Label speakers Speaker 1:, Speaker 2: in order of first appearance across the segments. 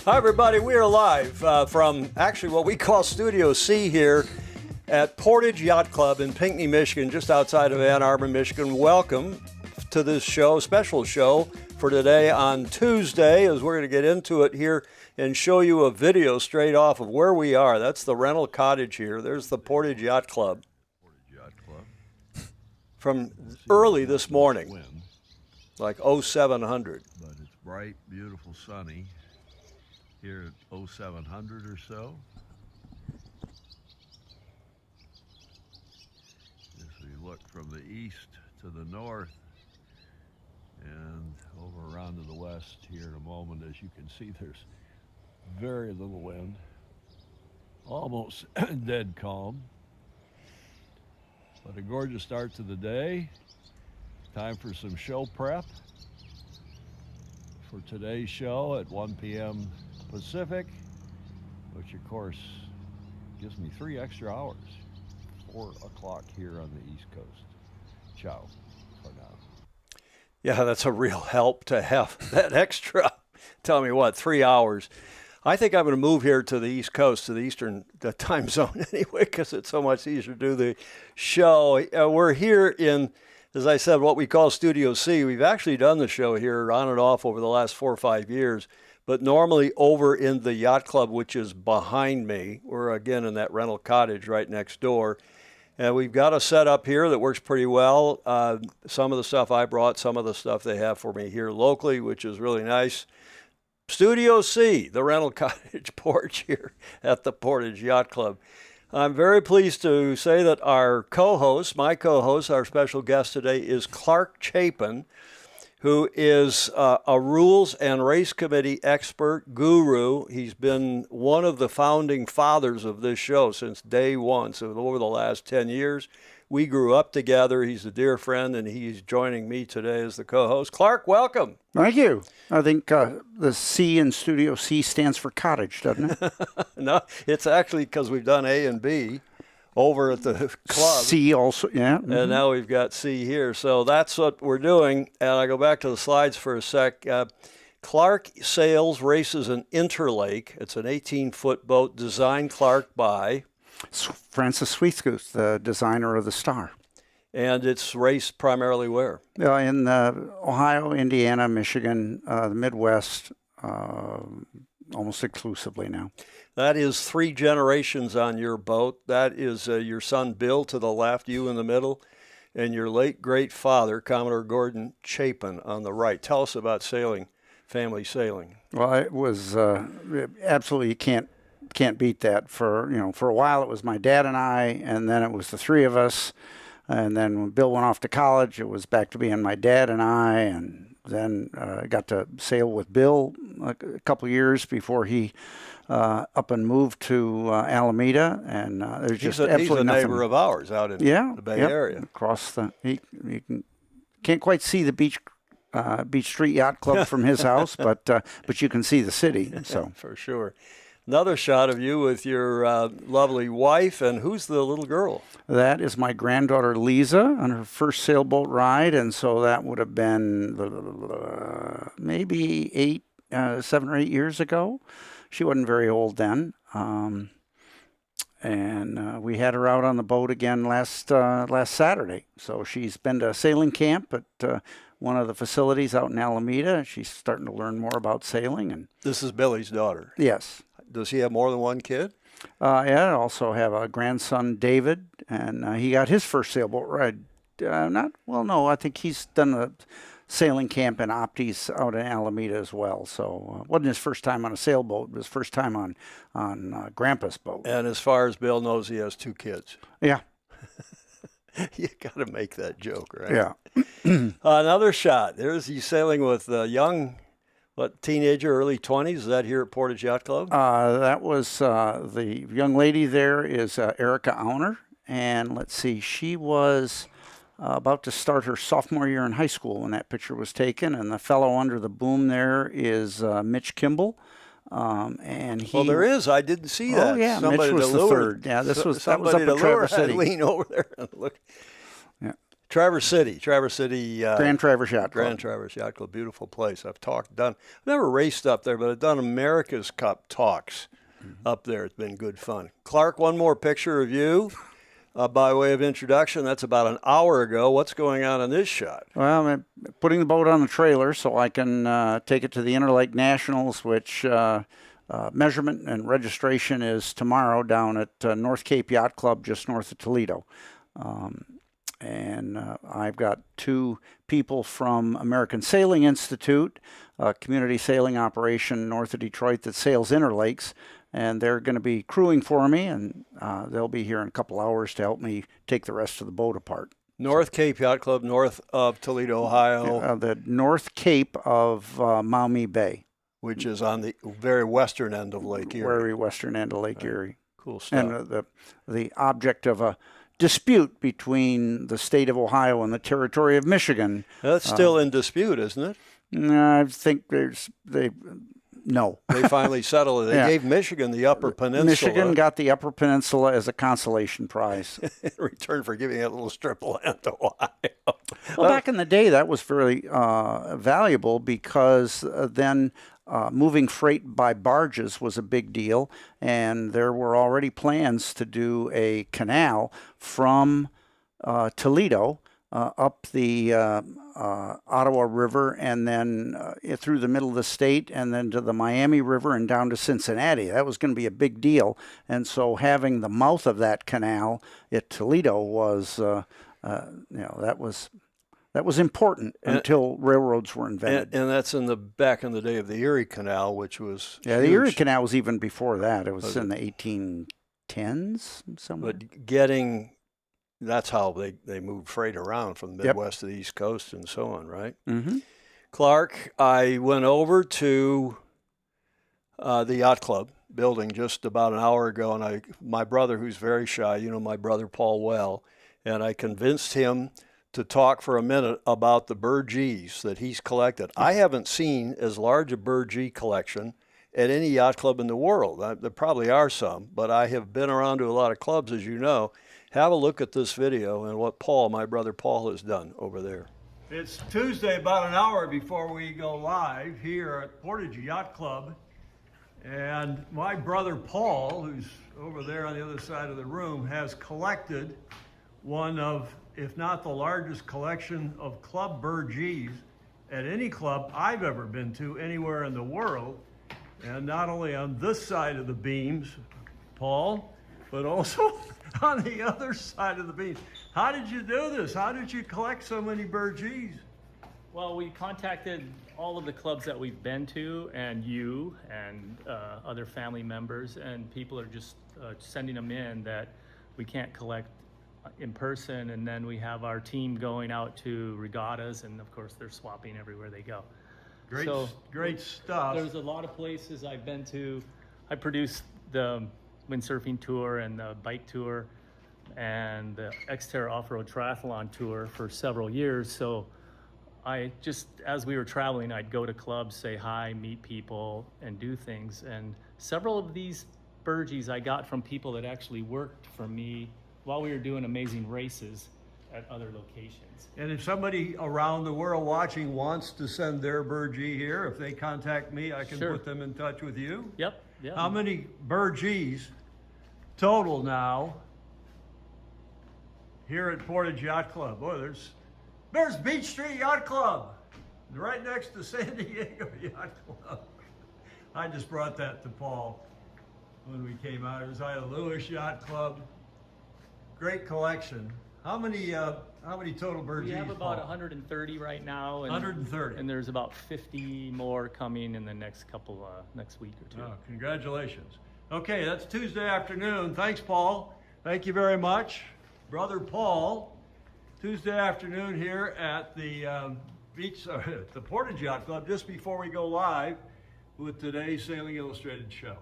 Speaker 1: Hi, everybody. We are live from actually what we call Studio C here at Portage Yacht Club in Pinckney, Michigan, just outside of Ann Arbor, Michigan. Welcome to this show, special show for today on Tuesday, as we're going to get into it here and show you a video straight off of where we are. That's the rental cottage here. There's the Portage Yacht Club. From early this morning, like 0700.
Speaker 2: But it's bright, beautiful, sunny here at 0700 or so. As we look from the east to the north and over around to the west here in a moment, as you can see, there's very little wind, almost dead calm. But a gorgeous start to the day. Time for some show prep for today's show at 1 p.m. Pacific, which of course gives me 3 extra hours, 4 o'clock here on the East Coast. Ciao for now.
Speaker 1: Yeah, that's a real help to have that extra, tell me what, 3 hours. I think I'm going to move here to the East Coast, to the Eastern time zone anyway, because it's so much easier to do the show. We're here in, as I said, what we call Studio C. We've actually done the show here on and off over the last 4 or 5 years, but normally over in the yacht club, which is behind me. We're again in that rental cottage right next door. And we've got a setup here that works pretty well. Some of the stuff I brought, some of the stuff they have for me here locally, which is really nice. Studio C, the rental cottage porch here at the Portage Yacht Club. I'm very pleased to say that our co-host, my co-host, our special guest today is Clark Chapin, who is a rules and race committee expert guru. He's been one of the founding fathers of this show since day one, so over the last 10 years. We grew up together. He's a dear friend, and he's joining me today as the co-host. Clark, welcome.
Speaker 3: Thank you. I think the C in Studio C stands for cottage, doesn't it?
Speaker 1: No, it's actually because we've done A and B over at the club.
Speaker 3: C also, yeah. Mm-hmm.
Speaker 1: And now we've got C here. So that's what we're doing. And I go back to the slides for a sec. Clark sails, races an Interlake. It's an 18-foot boat designed, Clark, by
Speaker 3: Francis Sweetgoose, the designer of the Star.
Speaker 1: And it's raced primarily where?
Speaker 3: In Ohio, Indiana, Michigan, the Midwest, almost exclusively now.
Speaker 1: That is 3 generations on your boat. That is your son Bill to the left, you in the middle, and your late great father, Commodore Gordon Chapin, on the right. Tell us about sailing, family sailing.
Speaker 3: Well, it was absolutely, you can't beat that. For a while it was my dad and I, and then it was the 3 of us. And then when Bill went off to college, it was back to being my dad and I, and then got to sail with Bill a couple years before he up and moved to Alameda. And there's just absolutely nothing.
Speaker 1: He's a neighbor of ours out in the Bay Area.
Speaker 3: Across you can't quite see the Beach Street Yacht Club from his house, but you can see the city. So
Speaker 1: for sure. Another shot of you with your lovely wife, and who's the little girl?
Speaker 3: That is my granddaughter Lisa on her first sailboat ride, and so that would have been maybe 7 or 8 years ago. She wasn't very old then, and we had her out on the boat again last Saturday. So she's been to sailing camp at one of the facilities out in Alameda. She's starting to learn more about sailing. And
Speaker 1: this is Billy's daughter.
Speaker 3: Yes.
Speaker 1: Does he have more than one kid?
Speaker 3: I also have a grandson, David, and he got his first sailboat ride. I think he's done a sailing camp in Opties out in Alameda as well. So it wasn't his first time on a sailboat, but his first time on Grandpa's boat.
Speaker 1: And as far as Bill knows, he has 2 kids.
Speaker 3: Yeah.
Speaker 1: You got to make that joke, right?
Speaker 3: Yeah.
Speaker 1: Another shot. There's you sailing with a young... teenager, early 20s? Is that here at Portage Yacht Club?
Speaker 3: That was the young lady there is Erica Auner. And let's see, she was about to start her sophomore year in high school when that picture was taken. And the fellow under the boom there is Mitch Kimball. And he,
Speaker 1: well, there is. I didn't see that.
Speaker 3: Oh, yeah.
Speaker 1: Somebody
Speaker 3: Mitch was the third. Yeah, that was up in Traverse City.
Speaker 1: Lean over there and look.
Speaker 3: Yeah.
Speaker 1: Traverse City,
Speaker 3: Grand Traverse Yacht Club.
Speaker 1: Grand Traverse Yacht Club, beautiful place. I've never raced up there, but I've done America's Cup talks up there. It's been good fun. Clark, one more picture of you by way of introduction. That's about an hour ago. What's going on in this shot?
Speaker 3: Well, I'm putting the boat on the trailer so I can take it to the Interlake Nationals, which measurement and registration is tomorrow down at North Cape Yacht Club just north of Toledo. And I've got 2 people from American Sailing Institute, a community sailing operation north of Detroit that sails interlakes, and they're going to be crewing for me, and they'll be here in a couple hours to help me take the rest of the boat apart.
Speaker 1: North Cape Yacht Club, north of Toledo, Ohio.
Speaker 3: The North Cape of Maumee Bay.
Speaker 1: Which is on the very western end of Lake Erie.
Speaker 3: Very western end of Lake Erie.
Speaker 1: Cool stuff.
Speaker 3: And the object of a dispute between the state of Ohio and the territory of Michigan.
Speaker 1: That's still in dispute, isn't it?
Speaker 3: I think no.
Speaker 1: They finally settled it. They gave Michigan the Upper Peninsula.
Speaker 3: Michigan got the Upper Peninsula as a consolation prize.
Speaker 1: In return for giving that little strip of land to Ohio.
Speaker 3: Well, back in the day, that was very valuable because then moving freight by barges was a big deal, and there were already plans to do a canal from Toledo up the Ottawa River and then through the middle of the state and then to the Miami River and down to Cincinnati. That was going to be a big deal, and so having the mouth of that canal at Toledo was, that was important until railroads were invented.
Speaker 1: And that's back in the day of the Erie Canal, which was
Speaker 3: the
Speaker 1: huge.
Speaker 3: Erie Canal was even before that. It was in the 1810s somewhere.
Speaker 1: But that's how they moved freight around from the Midwest to the East Coast and so on, right?
Speaker 3: Mm-hmm.
Speaker 1: Clark, I went over to the yacht club building just about an hour ago, and my brother, who's very shy, my brother Paul well, and I convinced him to talk for a minute about the Burgees that he's collected. I haven't seen as large a Burgee collection at any yacht club in the world. There probably are some, but I have been around to a lot of clubs, as you know. Have a look at this video and what my brother Paul, has done over there. It's Tuesday, about an hour before we go live here at Portage Yacht Club. And my brother Paul, who's over there on the other side of the room, has collected one of, if not the largest collection of club Burgees at any club I've ever been to anywhere in the world. And not only on this side of the beams, Paul, but also on the other side of the beams. How did you do this? How did you collect so many Burgees?
Speaker 4: Well, we contacted all of the clubs that we've been to, and you and other family members, and people are just sending them in that we can't collect in person, and then we have our team going out to regattas, and of course they're swapping everywhere they go.
Speaker 1: Great stuff.
Speaker 4: There's a lot of places I've been to. I produced the windsurfing tour and the bike tour and the Xterra off-road triathlon tour for several years. So I just, as we were traveling, I'd go to clubs, say hi, meet people, and do things. And several of these Burgees I got from people that actually worked for me while we were doing amazing races at other locations.
Speaker 1: And if somebody around the world watching wants to send their Burgee here, if they contact me, I can put them in touch with you?
Speaker 4: Yep. Yeah.
Speaker 1: How many Burgees total now here at Portage Yacht Club? Boy, there's Beach Street Yacht Club, right next to San Diego Yacht Club. I just brought that to Paul when we came out. It was Ida Lewis Yacht Club. Great collection. How many total Burgees?
Speaker 4: We have about 130 right now. And,
Speaker 1: 130.
Speaker 4: And there's about 50 more coming in the next week or two.
Speaker 1: Oh, congratulations. Okay, that's Tuesday afternoon. Thanks, Paul. Thank you very much. Brother Paul, Tuesday afternoon here at the the Portage Yacht Club, just before we go live with today's Sailing Illustrated show.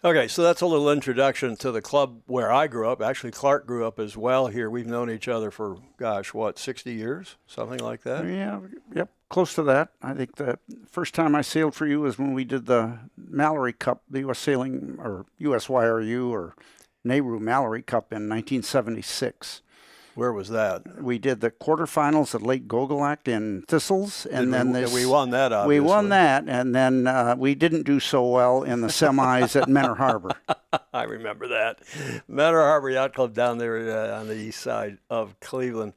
Speaker 1: Okay, so that's a little introduction to the club where I grew up. Actually, Clark grew up as well here. We've known each other for, 60 years? Something like that?
Speaker 3: Yeah, yep, close to that. I think the first time I sailed for you was when we did the Mallory Cup, the U.S. Sailing, or USYRU, or NARU Mallory Cup in 1976.
Speaker 1: Where was that?
Speaker 3: We did the quarterfinals at Lake Gogolak in Thistles, and then
Speaker 1: we won that, obviously.
Speaker 3: we won that, and then we didn't do so well in the semis at Menor Harbor.
Speaker 1: I remember that. Menor Harbor Yacht Club down there on the east side of Cleveland.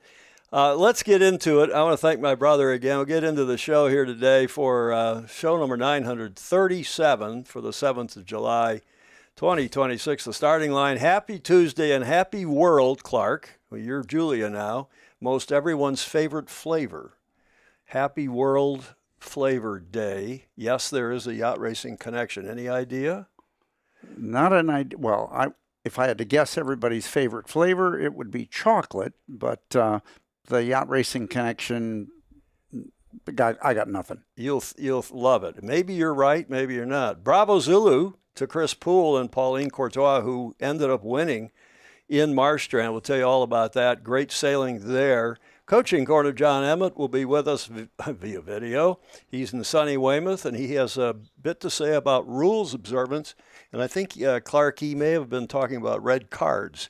Speaker 1: Let's get into it. I want to thank my brother again. We'll get into the show here today for show number 937 for the 7th of July, 2026. The starting line, happy Tuesday and happy world, Clark. Well, you're Julia now. Most everyone's favorite flavor. Happy World Flavor Day. Yes, there is a yacht racing connection. Any idea?
Speaker 3: Not an idea. Well, if I had to guess everybody's favorite flavor, it would be chocolate, but the yacht racing connection, I got nothing.
Speaker 1: You'll love it. Maybe you're right, maybe you're not. Bravo Zulu to Chris Poole and Pauline Courtois, who ended up winning in Marstrand. We'll tell you all about that. Great sailing there. Coaching corner, John Emmett will be with us via video. He's in sunny Weymouth, and he has a bit to say about rules observance. And I think, Clark, he may have been talking about red cards.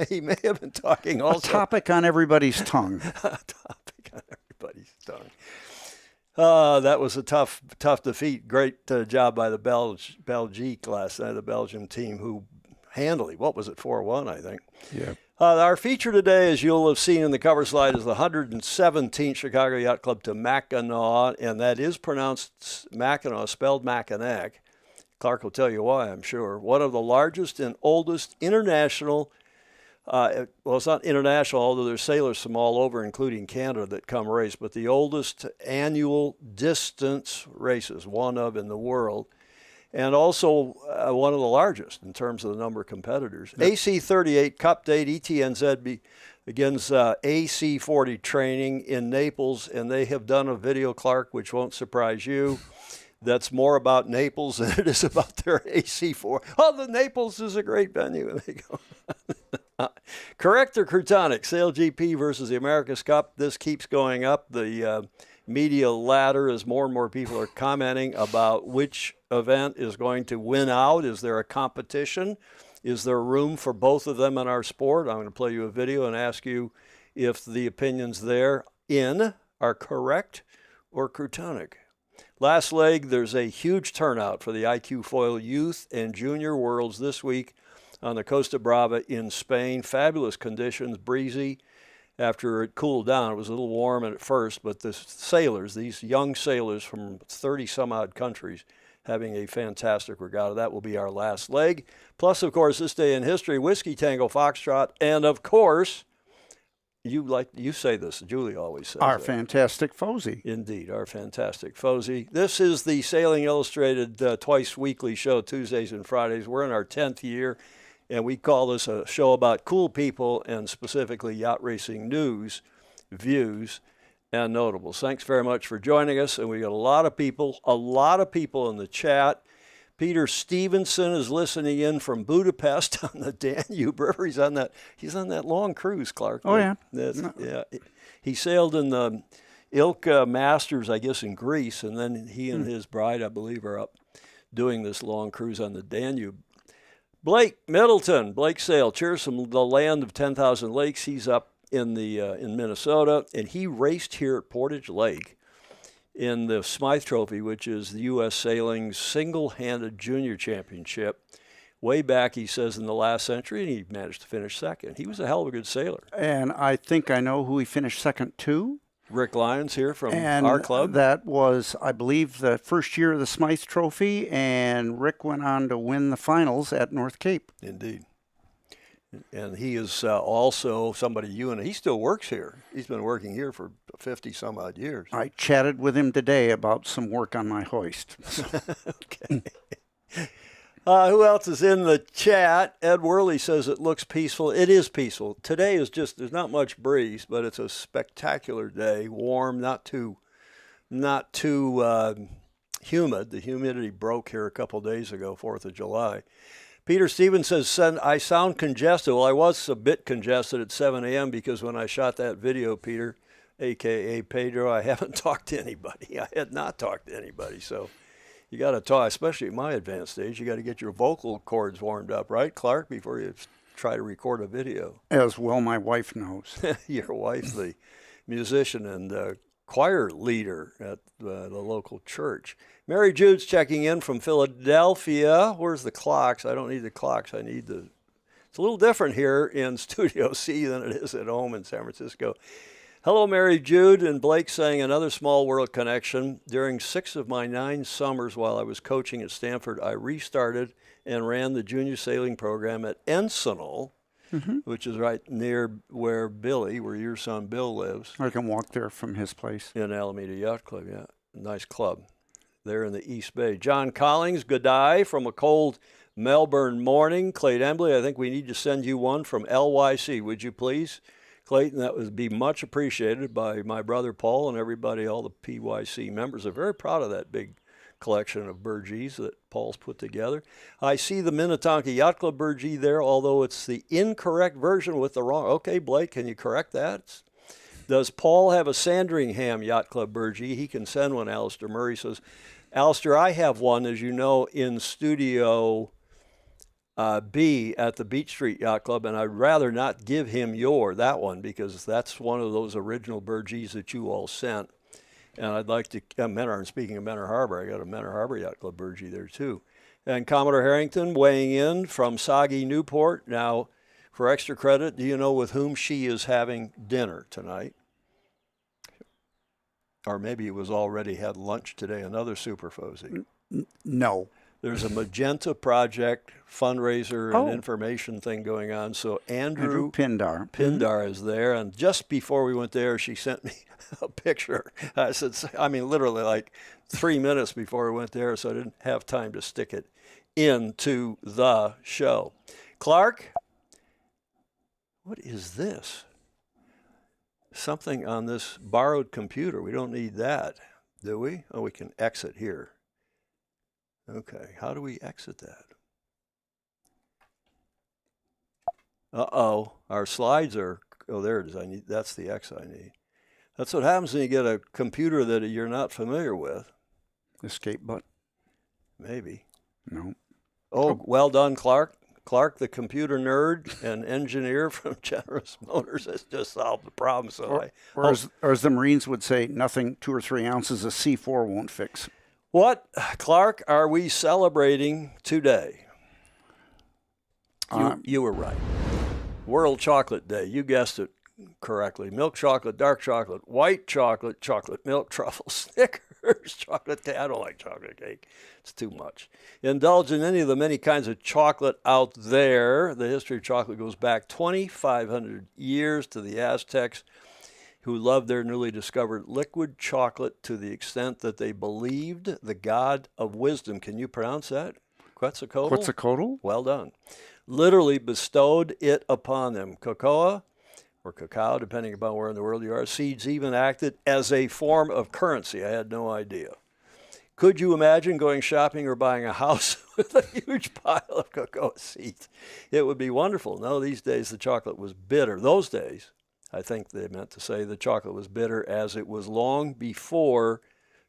Speaker 1: He may have been talking also.
Speaker 3: A topic on everybody's tongue.
Speaker 1: A topic on everybody's tongue. That was a tough defeat. Great job by the Belgique last night, the Belgian team, who handily, what was it, 4-1, I think.
Speaker 3: Yeah.
Speaker 1: Our feature today, as you'll have seen in the cover slide, is the 117th Chicago Yacht Club to Mackinac, and that is pronounced Mackinac, spelled Mackinac. Clark will tell you why, I'm sure. One of the largest and oldest international, well, it's not international, although there's sailors from all over, including Canada, that come race, but the oldest annual distance races, one of in the world. And also one of the largest in terms of the number of competitors. Yep. AC38 Cup date, ETNZ begins AC40 training in Naples, and they have done a video, Clark, which won't surprise you. That's more about Naples than it is about their AC4. Oh, the Naples is a great venue. And they go. Correct or Crutonic, Sail GP versus the America's Cup. This keeps going up. The media ladder as more and more people are commenting about which event is going to win out. Is there a competition? Is there room for both of them in our sport? I'm going to play you a video and ask you if the opinions therein are correct or Crutonic. Last leg, there's a huge turnout for the IQ Foil Youth and Junior Worlds this week on the Costa Brava in Spain. Fabulous conditions, breezy. After it cooled down, it was a little warm at first, but the sailors, these young sailors from 30-some-odd countries, having a fantastic regatta. That will be our last leg. Plus, of course, this day in history, Whiskey Tango Foxtrot, and, of course, you say this, Julie always says
Speaker 3: Our
Speaker 1: that.
Speaker 3: fantastic Fosey.
Speaker 1: Indeed, our fantastic Fosey. This is the Sailing Illustrated twice-weekly show, Tuesdays and Fridays. We're in our 10th year. And we call this a show about cool people and specifically yacht racing news, views, and notables. Thanks very much for joining us. And we got a lot of people in the chat. Peter Stevenson is listening in from Budapest on the Danube River. He's on that long cruise, Clark.
Speaker 3: Oh, yeah.
Speaker 1: Yeah. He sailed in the Ilka Masters, I guess, in Greece. And then he and his bride, I believe, are up doing this long cruise on the Danube. Blake Middleton, Blake Sail, cheers from the land of 10,000 lakes. He's up in Minnesota, and he raced here at Portage Lake in the Smythe Trophy, which is the U.S. Sailing's single-handed junior championship. Way back, he says, in the last century, and he managed to finish second. He was a hell of a good sailor.
Speaker 3: And I think I know who he finished second to.
Speaker 1: Rick Lyons here from
Speaker 3: and
Speaker 1: our club.
Speaker 3: That was, I believe, the first year of the Smythe Trophy, and Rick went on to win the finals at North Cape.
Speaker 1: Indeed. And he is also somebody he still works here. He's been working here for 50-some-odd years.
Speaker 3: I chatted with him today about some work on my hoist.
Speaker 1: Okay. Who else is in the chat? Ed Worley says it looks peaceful. It is peaceful. Today is there's not much breeze, but it's a spectacular day. Warm, not too humid. The humidity broke here a couple days ago, 4th of July. Peter Stevens says, I sound congested. Well, I was a bit congested at 7 a.m. because when I shot that video, Peter, a.k.a. Pedro, I haven't talked to anybody. I had not talked to anybody, so... You got to talk, especially at my advanced age, you got to get your vocal cords warmed up, right, Clark, before you try to record a video.
Speaker 3: As well my wife knows.
Speaker 1: Your wife, the musician and choir leader at the local church. Mary Jude's checking in from Philadelphia. Where's the clocks? I don't need the clocks. I need the... It's a little different here in Studio C than it is at home in San Francisco. Hello, Mary Jude, and Blake saying another small world connection. During 6 of my 9 summers while I was coaching at Stanford, I restarted and ran the junior sailing program at Encinal, which is right near where your son Bill lives.
Speaker 3: I can walk there from his place.
Speaker 1: In Alameda Yacht Club, yeah. Nice club there in the East Bay. John Collings, good day from a cold Melbourne morning. Clayton Embley, I think we need to send you one from LYC, would you please? Clayton, that would be much appreciated by my brother Paul and everybody, all the PYC members. Are very proud of that big collection of burgees that Paul's put together. I see the Minnetonka Yacht Club burgee there, although it's the incorrect version with the wrong. Okay, Blake, can you correct that? Does Paul have a Sandringham Yacht Club burgee? He can send one, Alistair Murray says. Alistair, I have one, as you know, in Studio B at the Beach Street Yacht Club, and I'd rather not give him that one, because that's one of those original burgees that you all sent. And I'd like to, speaking of Menor Harbor, I got a Menor Harbor Yacht Club burgee there too. And Commodore Harrington weighing in from soggy Newport. Now, for extra credit, do you know with whom she is having dinner tonight? Or maybe it was already had lunch today, another super Fozy.
Speaker 3: No.
Speaker 1: There's a Magenta Project fundraiser and information thing going on. So Andrew
Speaker 3: Pindar
Speaker 1: is there. And just before we went there, she sent me a picture. I said, literally like 3 minutes before we went there, so I didn't have time to stick it into the show. Clark, what is this? Something on this borrowed computer. We don't need that, do we? Oh, we can exit here. Okay, how do we exit that? Uh-oh, our slides are, there it is. That's the X I need. That's what happens when you get a computer that you're not familiar with.
Speaker 3: Escape button?
Speaker 1: Maybe.
Speaker 3: No.
Speaker 1: Oh, well done, Clark. Clark, the computer nerd and engineer from Generous Motors, has just solved the problem.
Speaker 3: Or as the Marines would say, nothing 2 or 3 ounces of C4 won't fix.
Speaker 1: What, Clark, are we celebrating today? You were right. World Chocolate Day. You guessed it correctly. Milk chocolate, dark chocolate, white chocolate, chocolate milk, truffle, Snickers, chocolate cake. I don't like chocolate cake. It's too much. Indulge in any of the many kinds of chocolate out there. The history of chocolate goes back 2,500 years to the Aztecs, who loved their newly discovered liquid chocolate to the extent that they believed the god of wisdom. Can you pronounce that? Quetzalcoatl?
Speaker 3: Quetzalcoatl?
Speaker 1: Well done. Literally bestowed it upon them. Cocoa, or cacao, depending upon where in the world you are. Seeds even acted as a form of currency. I had no idea. Could you imagine going shopping or buying a house with a huge pile of cocoa seeds? It would be wonderful. No, these days the chocolate was bitter. Those days, I think they meant to say the chocolate was bitter, as it was long before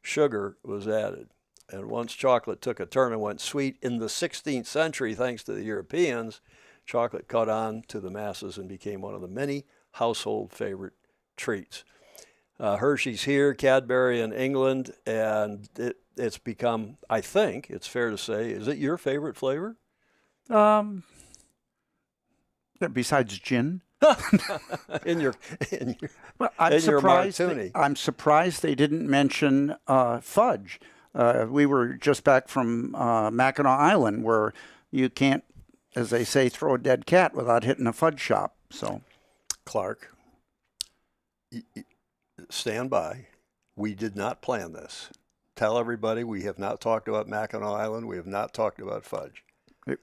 Speaker 1: sugar was added. And once chocolate took a turn and went sweet in the 16th century, thanks to the Europeans, chocolate caught on to the masses and became one of the many household favorite treats. Hershey's here, Cadbury in England, and it's become, I think it's fair to say, is it your favorite flavor?
Speaker 3: Besides gin.
Speaker 1: in your
Speaker 3: Well,
Speaker 1: martini.
Speaker 3: I'm surprised they didn't mention fudge. We were just back from Mackinac Island, where you can't, as they say, throw a dead cat without hitting a fudge shop. So,
Speaker 1: Clark, stand by. We did not plan this. Tell everybody we have not talked about Mackinac Island. We have not talked about fudge.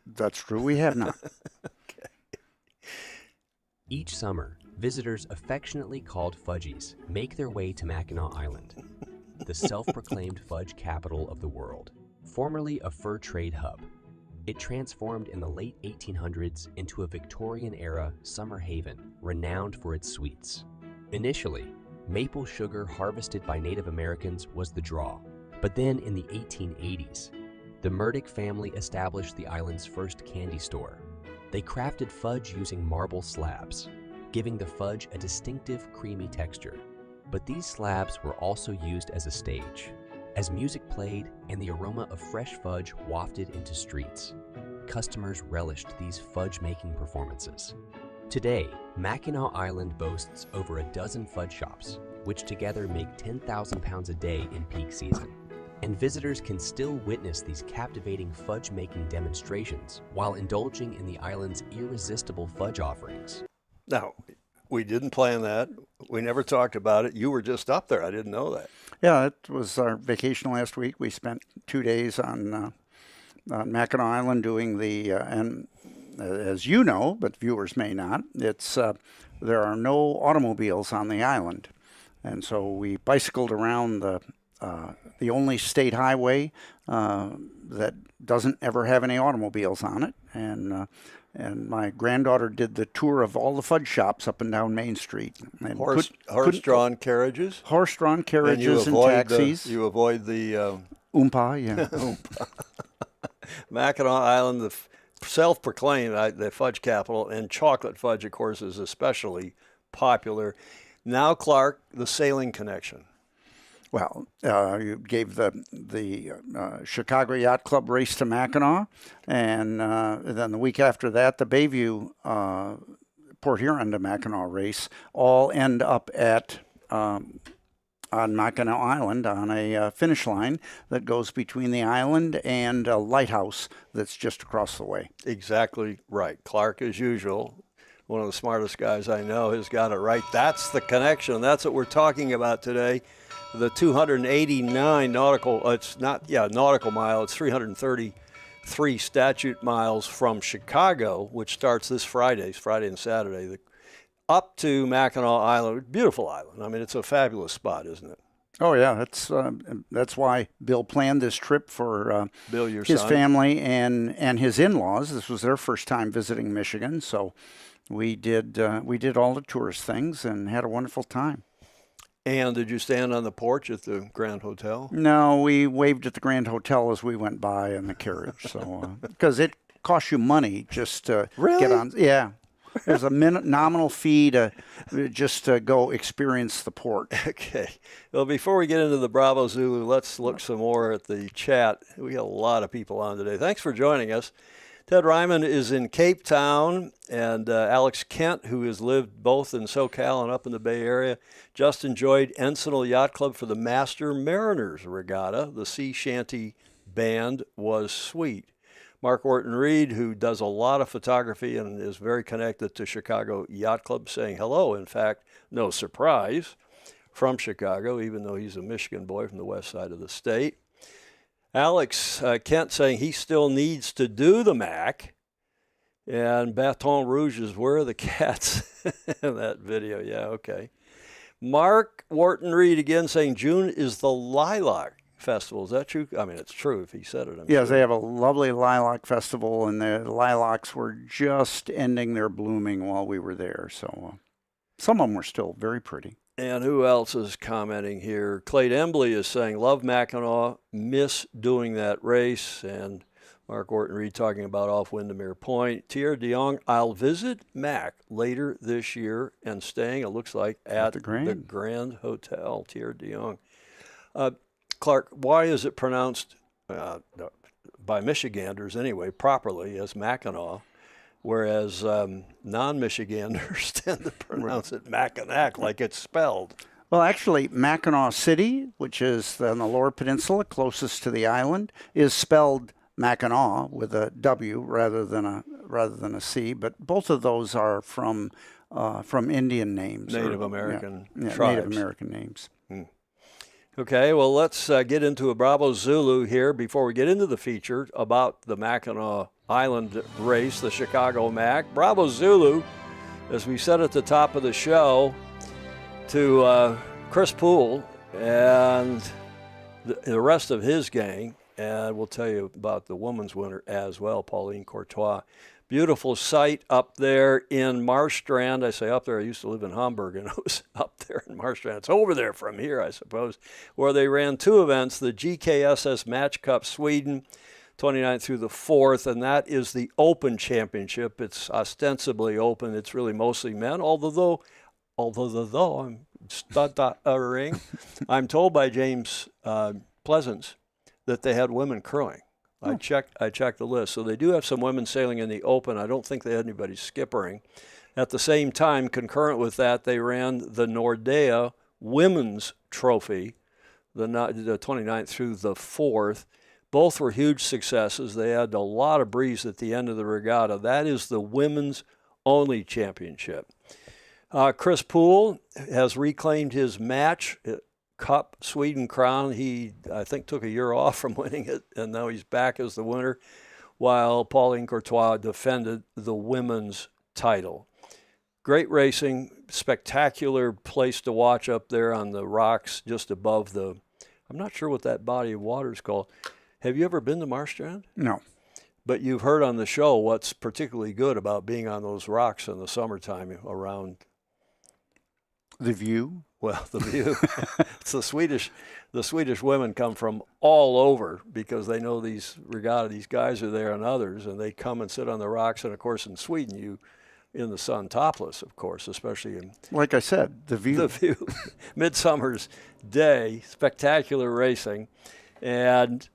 Speaker 3: That's true. We have not.
Speaker 1: Okay.
Speaker 5: Each summer, visitors affectionately called Fudgies make their way to Mackinac Island, the self-proclaimed fudge capital of the world, formerly a fur trade hub. It transformed in the late 1800s into a Victorian-era summer haven renowned for its sweets. Initially, maple sugar harvested by Native Americans was the draw, but then in the 1880s, the Murdoch family established the island's first candy store They crafted fudge using marble slabs, giving the fudge a distinctive creamy texture. But these slabs were also used as a stage, as music played and the aroma of fresh fudge wafted into streets. Customers relished these fudge-making performances. Today, Mackinac Island boasts over a dozen fudge shops, which together make 10,000 pounds a day in peak season. And visitors can still witness these captivating fudge-making demonstrations while indulging in the island's irresistible fudge offerings.
Speaker 1: Now, we didn't plan that. We never talked about it. You were just up there. I didn't know that.
Speaker 3: Yeah, it was our vacation last week. We spent 2 days on Mackinac Island doing the, and as you know, but viewers may not, it's there are no automobiles on the island. And so we bicycled around the only state highway that doesn't ever have any automobiles on it. And my granddaughter did the tour of all the fudge shops up and down Main Street. And
Speaker 1: Horse-drawn carriages?
Speaker 3: Horse-drawn
Speaker 1: And
Speaker 3: carriages and taxis.
Speaker 1: You avoid the...
Speaker 3: Oompa, yeah.
Speaker 1: Mackinac Island, the self-proclaimed the fudge capital, and chocolate fudge, of course, is especially popular. Now, Clark, the sailing connection.
Speaker 3: Well, you gave the Chicago Yacht Club race to Mackinac, and then the week after that, the Bayview Port Huron to Mackinac race all end up at on Mackinac Island on a finish line that goes between the island and a lighthouse that's just across the way.
Speaker 1: Exactly right. Clark, as usual, one of the smartest guys I know, has got it right. That's the connection. That's what we're talking about today. The 289 nautical mile, it's 333 statute miles from Chicago, which starts this Friday and Saturday, up to Mackinac Island. Beautiful island. I mean, it's a fabulous spot, isn't it?
Speaker 3: Oh, yeah. That's why Bill planned this trip for
Speaker 1: Bill, your
Speaker 3: his
Speaker 1: son.
Speaker 3: family and his in-laws. This was their first time visiting Michigan, so we did all the tourist things and had a wonderful time.
Speaker 1: And did you stand on the porch at the Grand Hotel?
Speaker 3: No, we waved at the Grand Hotel as we went by in the carriage. So because it costs you money just to get on. Yeah, there's a nominal fee to just to go experience the port.
Speaker 1: Okay. Well, before we get into the Bravo Zulu, let's look some more at the chat. We got a lot of people on today. Thanks for joining us. Ted Ryman is in Cape Town, and Alex Kent, who has lived both in SoCal and up in the Bay Area, just enjoyed Encinal Yacht Club for the Master Mariners Regatta. The sea shanty band was sweet. Mark Orton Reed, who does a lot of photography and is very connected to Chicago Yacht Club, saying hello. In fact, no surprise, from Chicago, even though he's a Michigan boy from the west side of the state. Alex Kent saying he still needs to do the Mac. And Baton Rouge is Where Are the Cats? In that video, yeah, okay. Mark Wharton Reed again saying June is the Lilac Festival. Is that true? I mean, it's true if he said it.
Speaker 3: Yes, they have a lovely lilac festival, and the lilacs were just ending their blooming while we were there. So some of them were still very pretty.
Speaker 1: And who else is commenting here? Clayt Embley is saying, love Mackinac, miss doing that race. And Mark Orton Reed talking about off Windermere Point. Thierry DeYoung, I'll visit Mac later this year and staying, it looks like, at the Grand Hotel. Thierry DeYoung. Clark, why is it pronounced, by Michiganders anyway, properly as Mackinac? Whereas non-Michiganders tend to pronounce it Mackinac, like it's spelled.
Speaker 3: Well, actually, Mackinac City, which is on the Lower Peninsula, closest to the island, is spelled Mackinac with a W rather than a C. But both of those are from Indian names,
Speaker 1: Native American tribes.
Speaker 3: Native American names.
Speaker 1: Okay, well, let's get into a Bravo Zulu here before we get into the feature about the Mackinac Island race, the Chicago Mac. Bravo Zulu, as we said at the top of the show, to Chris Poole and the rest of his gang, and we'll tell you about the women's winner as well, Pauline Courtois. Beautiful sight up there in Marstrand. I say up there, I used to live in Hamburg, and it was up there in Marstrand. It's over there from here, I suppose, where they ran two events, the GKSS Match Cup Sweden, 29th through the 4th, and that is the Open Championship. It's ostensibly open. It's really mostly men, although I'm stuttering. I'm told by James Pleasance that they had women curling. I checked the list. So they do have some women sailing in the Open. I don't think they had anybody skippering. At the same time, concurrent with that, they ran the Nordea Women's Trophy, the 29th through the 4th. Both were huge successes. They had a lot of breeze at the end of the regatta. That is the women's only championship. Chris Poole has reclaimed his match Cup Sweden crown. He, I think, took a year off from winning it, and now he's back as the winner, while Pauline Courtois defended the women's title. Great racing, spectacular place to watch up there on the rocks just above the, I'm not sure what that body of water is called. Have you ever been to Marstrand?
Speaker 3: No.
Speaker 1: But you've heard on the show what's particularly good about being on those rocks in the summertime around.
Speaker 3: The view?
Speaker 1: Well, the view. It's the Swedish women come from all over because they know these guys are there and others, and they come and sit on the rocks. And of course, in Sweden, you in the sun topless, of course, especially in,
Speaker 3: like I said, the view.
Speaker 1: The view. Midsummer's Day, spectacular racing. And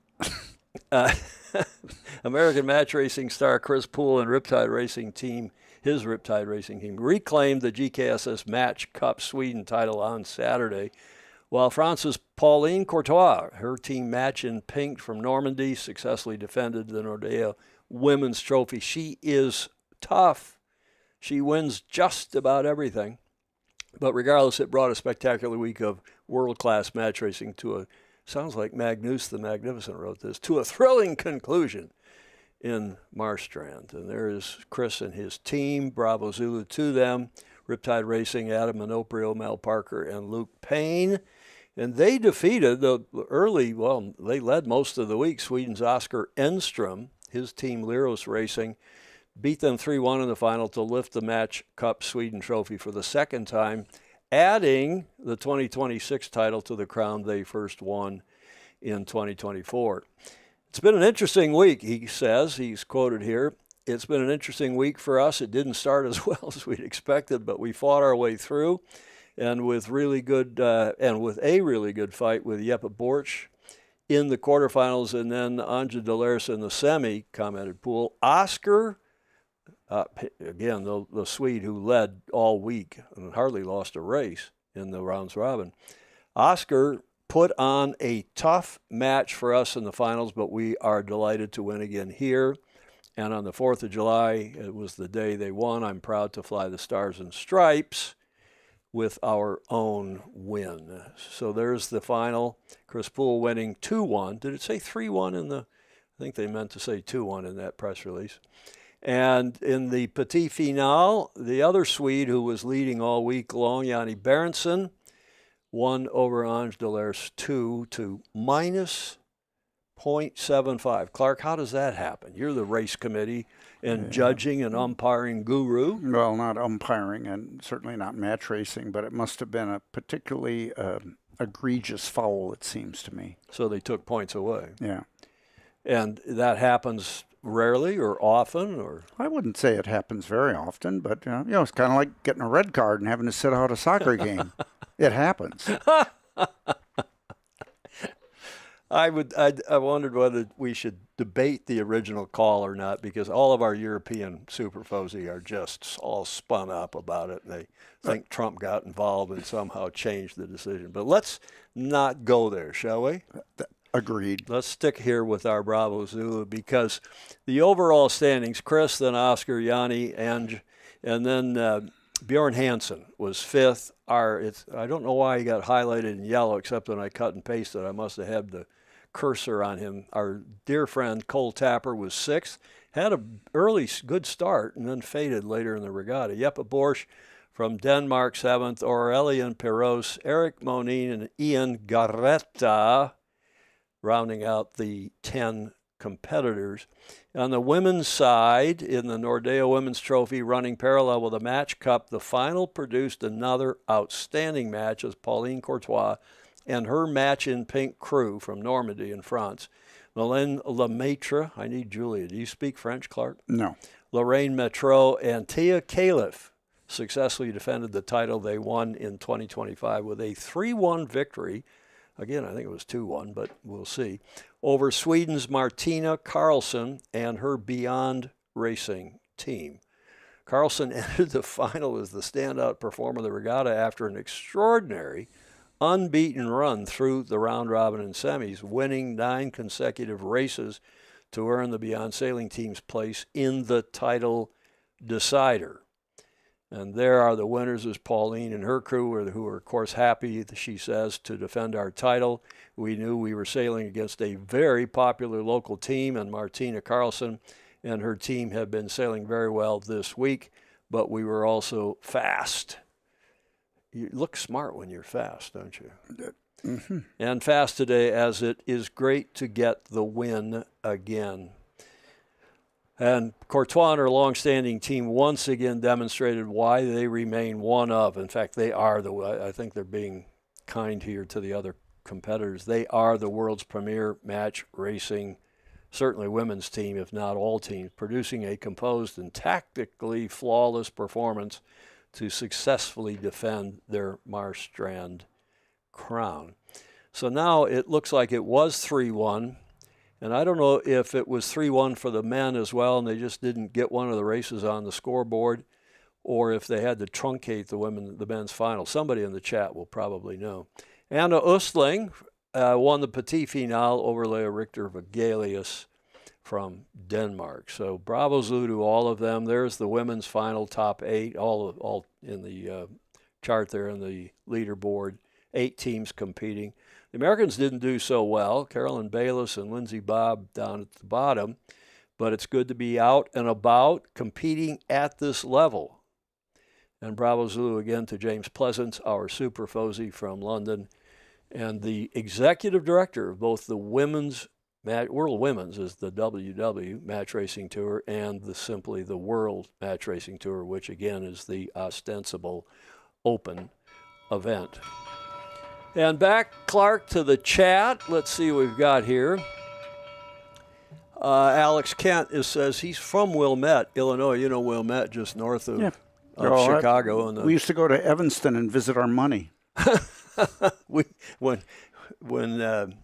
Speaker 1: American match racing star Chris Poole and his Riptide Racing team, reclaimed the GKSS Match Cup Sweden title on Saturday, while France's Pauline Courtois, her team Match in Pink from Normandy, successfully defended the Nordea Women's Trophy. She is tough. She wins just about everything. But regardless, it brought a spectacular week of world-class match racing to sounds like Magnus the Magnificent wrote this, to a thrilling conclusion in Marstrand. And there is Chris and his team, Bravo Zulu to them, Riptide Racing, Adam Minoprio, Mel Parker, and Luke Payne. And they defeated they led most of the week, Sweden's Oscar Enstrom, his team Liros Racing, beat them 3-1 in the final to lift the Match Cup Sweden trophy for the second time, adding the 2026 title to the crown they first won in 2024. It's been an interesting week, he says. He's quoted here. It's been an interesting week for us. It didn't start as well as we'd expected, but we fought our way through, and with a really good fight with Jeppe Borch in the quarterfinals, and then Anja Delers in the semi, commented Poole. Oscar, again, the Swede who led all week and hardly lost a race in the rounds robin. Oscar put on a tough match for us in the finals, but we are delighted to win again here. And on the 4th of July, it was the day they won. I'm proud to fly the Stars and Stripes with our own win. So there's the final. Chris Poole winning 2-1. Did it say 3-1 in the? I think they meant to say 2-1 in that press release. And in the Petit Finale, the other Swede who was leading all week long, Yanni Berensson, won over Ange Delers 2 to minus 0.75. Clark, how does that happen? You're the race committee and judging and umpiring guru.
Speaker 3: Well, not umpiring and certainly not match racing, but it must have been a particularly egregious foul, it seems to me.
Speaker 1: So they took points away.
Speaker 3: Yeah.
Speaker 1: And that happens rarely or often, or?
Speaker 3: I wouldn't say it happens very often, but it's kind of like getting a red card and having to sit out a soccer game. It happens.
Speaker 1: I wondered whether we should debate the original call or not, because all of our European superfosi are just all spun up about it, and they think Trump got involved and somehow changed the decision. But let's not go there, shall we?
Speaker 3: Agreed.
Speaker 1: Let's stick here with our Bravo Zulu, because the overall standings, Chris, then Oscar, Yanni, and then Bjorn Hansen was 5th. I don't know why he got highlighted in yellow, except when I cut and pasted. I must have had the cursor on him. Our dear friend Cole Tapper was 6th. Had an early good start and then faded later in the regatta. Jeppe Borch from Denmark 7th. Aurélien Perros, Eric Monin, and Ian Garretta rounding out the 10 competitors. On the women's side, in the Nordea Women's Trophy, running parallel with the Match Cup, the final produced another outstanding match as Pauline Courtois and her Match in Pink crew from Normandy in France Mylène Lemaitre. I need Julia. Do you speak French, Clark?
Speaker 3: No.
Speaker 1: Lorraine Metro and Tia Califf successfully defended the title they won in 2025 with a 3-1 victory. Again, I think it was 2-1, but we'll see. Over Sweden's Martina Karlsson and her Beyond Racing team. Karlsson entered the final as the standout performer of the regatta after an extraordinary, unbeaten run through the round robin and semis, winning 9 consecutive races to earn the Beyond Sailing team's place in the title decider. And there are the winners is Pauline and her crew, who are, of course, happy, she says, to defend our title. We knew we were sailing against a very popular local team, and Martina Karlsson and her team have been sailing very well this week, but we were also fast. You look smart when you're fast, don't you?
Speaker 3: Mm-hmm.
Speaker 1: And fast today, as it is great to get the win again. And Courtois and her longstanding team once again demonstrated why they remain one of. In fact, they are I think they're being kind here to the other competitors. They are the world's premier match racing, certainly women's team, if not all teams, producing a composed and tactically flawless performance to successfully defend their Marstrand crown. So now it looks like it was 3-1. And I don't know if it was 3-1 for the men as well, and they just didn't get one of the races on the scoreboard, or if they had to truncate the men's final. Somebody in the chat will probably know. Anna Östling won the Petit Finale over Leah Richter Vegelius from Denmark. So bravo Zulu to all of them. There's the women's final top 8, all in the chart there in the leaderboard. 8 teams competing. The Americans didn't do so well. Carolyn Bayless and Lindsey Bobb down at the bottom. But it's good to be out and about competing at this level. And bravo Zulu again to James Pleasance, our super Fozy from London, and the executive director of both the World Women's is the WW Match Racing Tour and simply the World Match Racing Tour, which again is the ostensible open event. And back, Clark, to the chat. Let's see what we've got here. Alex Kent says he's from Wilmette, Illinois. You know Wilmette, just north of Chicago.
Speaker 3: We used to go to Evanston and visit our money.
Speaker 1: When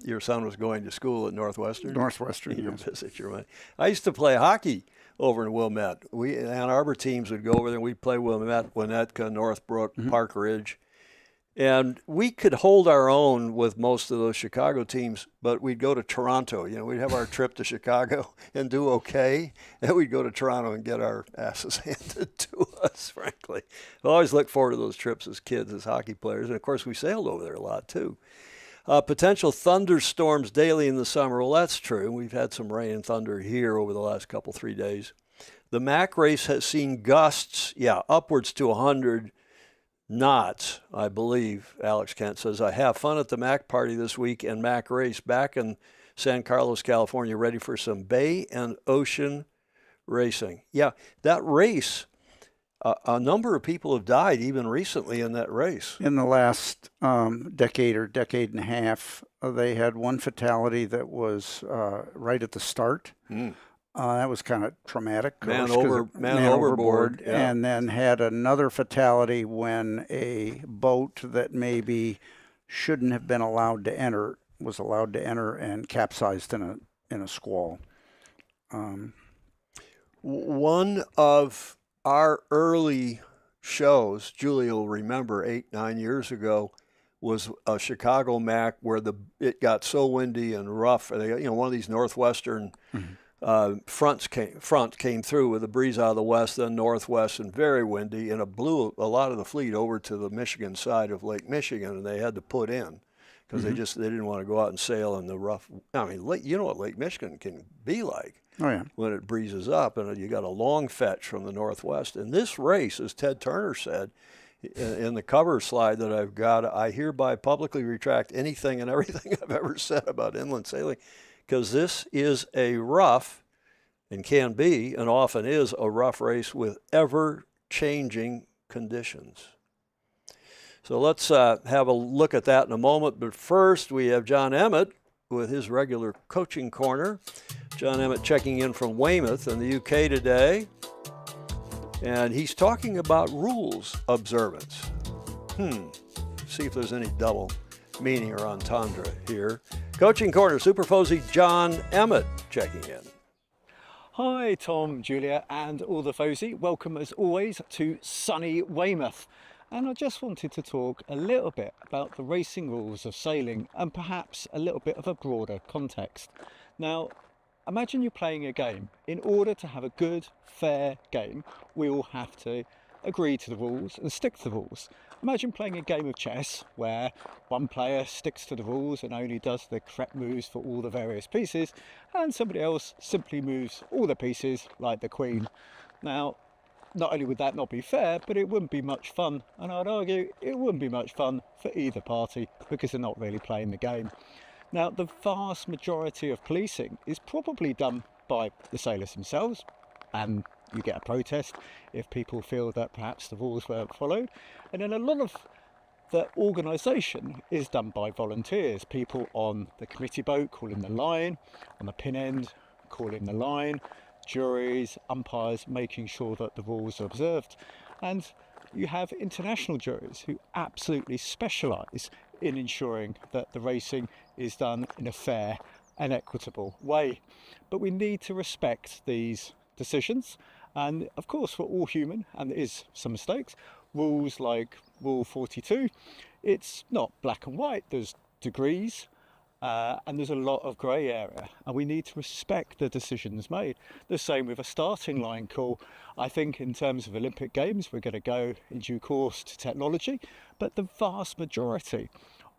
Speaker 1: your son was going to school at Northwestern?
Speaker 3: Northwestern,
Speaker 1: you
Speaker 3: yes.
Speaker 1: visit your money. I used to play hockey over in Wilmette. Ann Arbor teams would go over there, and we'd play Wilmette, Winnetka, Northbrook, Park Ridge. And we could hold our own with most of those Chicago teams, but we'd go to Toronto. We'd have our trip to Chicago and do okay. And we'd go to Toronto and get our asses handed to us, frankly. I always look forward to those trips as kids, as hockey players. And, of course, we sailed over there a lot, too. Potential thunderstorms daily in the summer. Well, that's true. We've had some rain and thunder here over the last 3 days. The Mac race has seen gusts, upwards to 100 knots, I believe. Alex Kent says, I have fun at the Mac party this week and Mac race back in San Carlos, California, ready for some bay and ocean racing. Yeah, that race, a number of people have died even recently in that race.
Speaker 3: In the last decade or decade and a half, they had one fatality that was right at the start. That was kind of traumatic.
Speaker 1: Man overboard. Yeah.
Speaker 3: And then had another fatality when a boat that maybe shouldn't have been allowed to enter was allowed to enter and capsized in a squall.
Speaker 1: One of our early shows, Julia will remember 8-9 years ago, was a Chicago Mac where it got so windy and rough. One of these northwestern front came through with a breeze out of the west, then northwest, and very windy, and it blew a lot of the fleet over to the Michigan side of Lake Michigan, and they had to put in because they didn't want to go out and sail in the rough. I mean, you know what Lake Michigan can be like when it breezes up, and you got a long fetch from the northwest. And this race, as Ted Turner said in the cover slide that I've got, I hereby publicly retract anything and everything I've ever said about inland sailing, because this is a rough, and can be, and often is, a rough race with ever-changing conditions. So let's have a look at that in a moment. But first, we have John Emmett with his regular coaching corner. John Emmett checking in from Weymouth in the UK today. And he's talking about rules observance. See if there's any double meaning or entendre here. Coaching corner, Super Fozy John Emmett checking in.
Speaker 6: Hi Tom, Julia and all the Fozy. Welcome as always to sunny Weymouth. And I just wanted to talk a little bit about the racing rules of sailing and perhaps a little bit of a broader context. Now, imagine you're playing a game. In order to have a good, fair game, we all have to agree to the rules and stick to the rules. Imagine playing a game of chess where one player sticks to the rules and only does the correct moves for all the various pieces, and somebody else simply moves all the pieces like the queen. Now, not only would that not be fair, but it wouldn't be much fun, and I'd argue it wouldn't be much fun for either party because they're not really playing the game. Now, the vast majority of policing is probably done by the sailors themselves, and you get a protest if people feel that perhaps the rules weren't followed. And then a lot of the organisation is done by volunteers, people on the committee boat calling the line, on the pin end calling the line, juries, umpires making sure that the rules are observed. And you have international juries who absolutely specialise in ensuring that the racing is done in a fair and equitable way. But we need to respect these decisions, and of course we're all human and there is some mistakes. Rules like Rule 42, it's not black and white, there's degrees, and there's a lot of grey area, and we need to respect the decisions made. The same with a starting line call. I think in terms of Olympic Games we're going to go in due course to technology, but the vast majority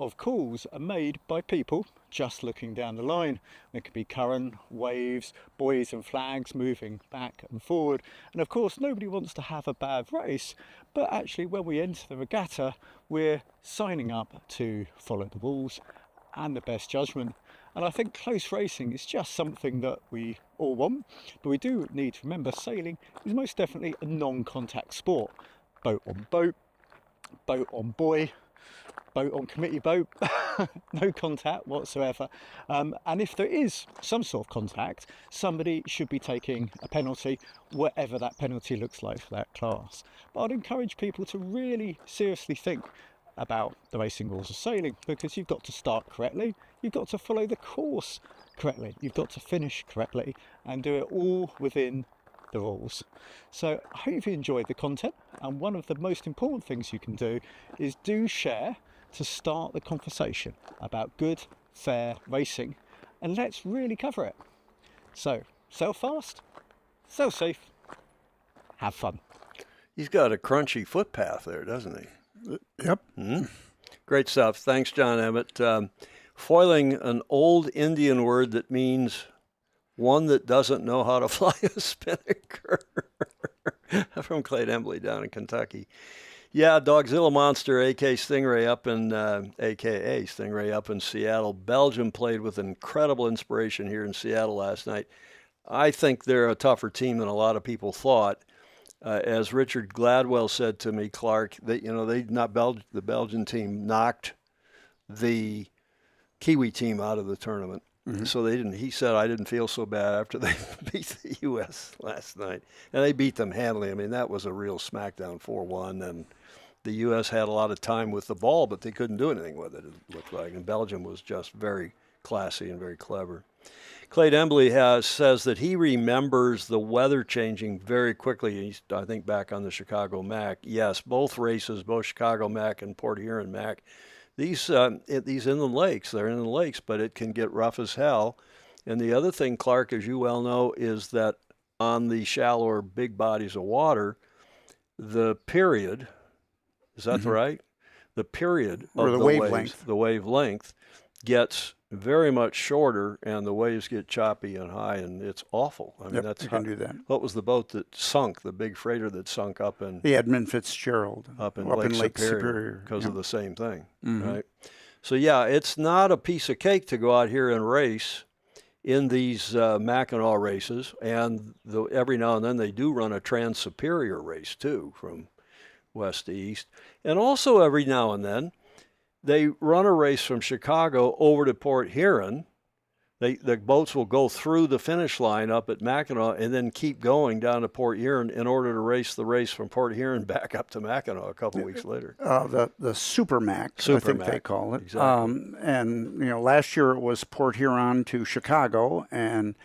Speaker 6: of calls are made by people just looking down the line. There could be current, waves, buoys and flags moving back and forward, and of course nobody wants to have a bad race, but actually when we enter the regatta we're signing up to follow the rules and the best judgment. And I think close racing is just something that we all want, but we do need to remember sailing is most definitely a non-contact sport. Boat on boat, boat on buoy, boat on committee boat, no contact whatsoever. And if there is some sort of contact, somebody should be taking a penalty, whatever that penalty looks like for that class. But I'd encourage people to really seriously think about the racing rules of sailing, because you've got to start correctly, you've got to follow the course correctly, you've got to finish correctly and do it all within the rules. So I hope you enjoyed the content, and one of the most important things you can do is do share to start the conversation about good, fair racing, and let's really cover it. So sail fast, sail safe, have fun.
Speaker 1: He's got a crunchy footpath there, doesn't he?
Speaker 3: Yep.
Speaker 1: Great stuff. Thanks, John Emmett. Foiling an old Indian word that means one that doesn't know how to fly a spinnaker. From Clayton Embley down in Kentucky. Yeah, Dogzilla Monster, AKA Stingray up in Seattle. Belgium played with incredible inspiration here in Seattle last night. I think they're a tougher team than a lot of people thought. As Richard Gladwell said to me, Clark, that the Belgian team knocked the Kiwi team out of the tournament. Mm-hmm. So they didn't. He said, I didn't feel so bad after they beat the U.S. last night, and they beat them handily. I mean, that was a real smackdown, 4-1, and the U.S. had a lot of time with the ball, but they couldn't do anything with it. It looked like, and Belgium was just very classy and very clever. Clay Embley says that he remembers the weather changing very quickly. He's, I think, back on the Chicago Mac. Yes, both races, both Chicago Mac and Port Huron Mac, these inland lakes, they're inland lakes, but it can get rough as hell. And the other thing, Clark, as you well know, is that on the shallower big bodies of water, the period, is that right? The period of the wavelength gets very much shorter, and the waves get choppy and high, and it's awful. I mean,
Speaker 3: you can do that.
Speaker 1: What was the boat that sunk, the big freighter that sunk up in
Speaker 3: the Edmund Fitzgerald
Speaker 1: up in Lake Superior because of the same thing, right? So yeah, it's not a piece of cake to go out here and race in these Mackinac races, and every now and then they do run a Trans-Superior race too, from west to east, and also every now and then they run a race from Chicago over to Port Huron, the boats will go through the finish line up at Mackinac and then keep going down to Port Huron in order to race the race from Port Huron back up to Mackinac a couple weeks later.
Speaker 3: The Super Mac, I think they call it.
Speaker 1: Exactly.
Speaker 3: And last year it was Port Huron to Chicago, and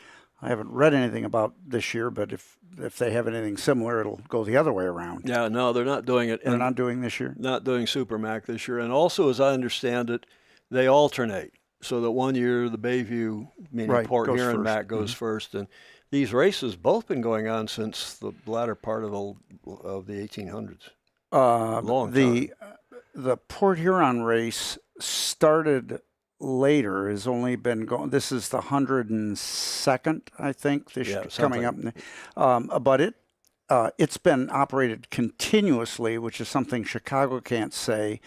Speaker 3: I haven't read anything about this year, but if they have anything similar, it'll go the other way around.
Speaker 1: Yeah, no, they're not doing it.
Speaker 3: They're not doing this year?
Speaker 1: Not doing Super Mac this year. And also, as I understand it, they alternate. So that one year the Bayview, meaning Port Huron Mac, goes first. And these races both been going on since the latter part of the 1800s. Long time.
Speaker 3: The Port Huron race started later, has only been going. This is the 102nd, I think, coming up. But it's been operated continuously, which is something Chicago can't say,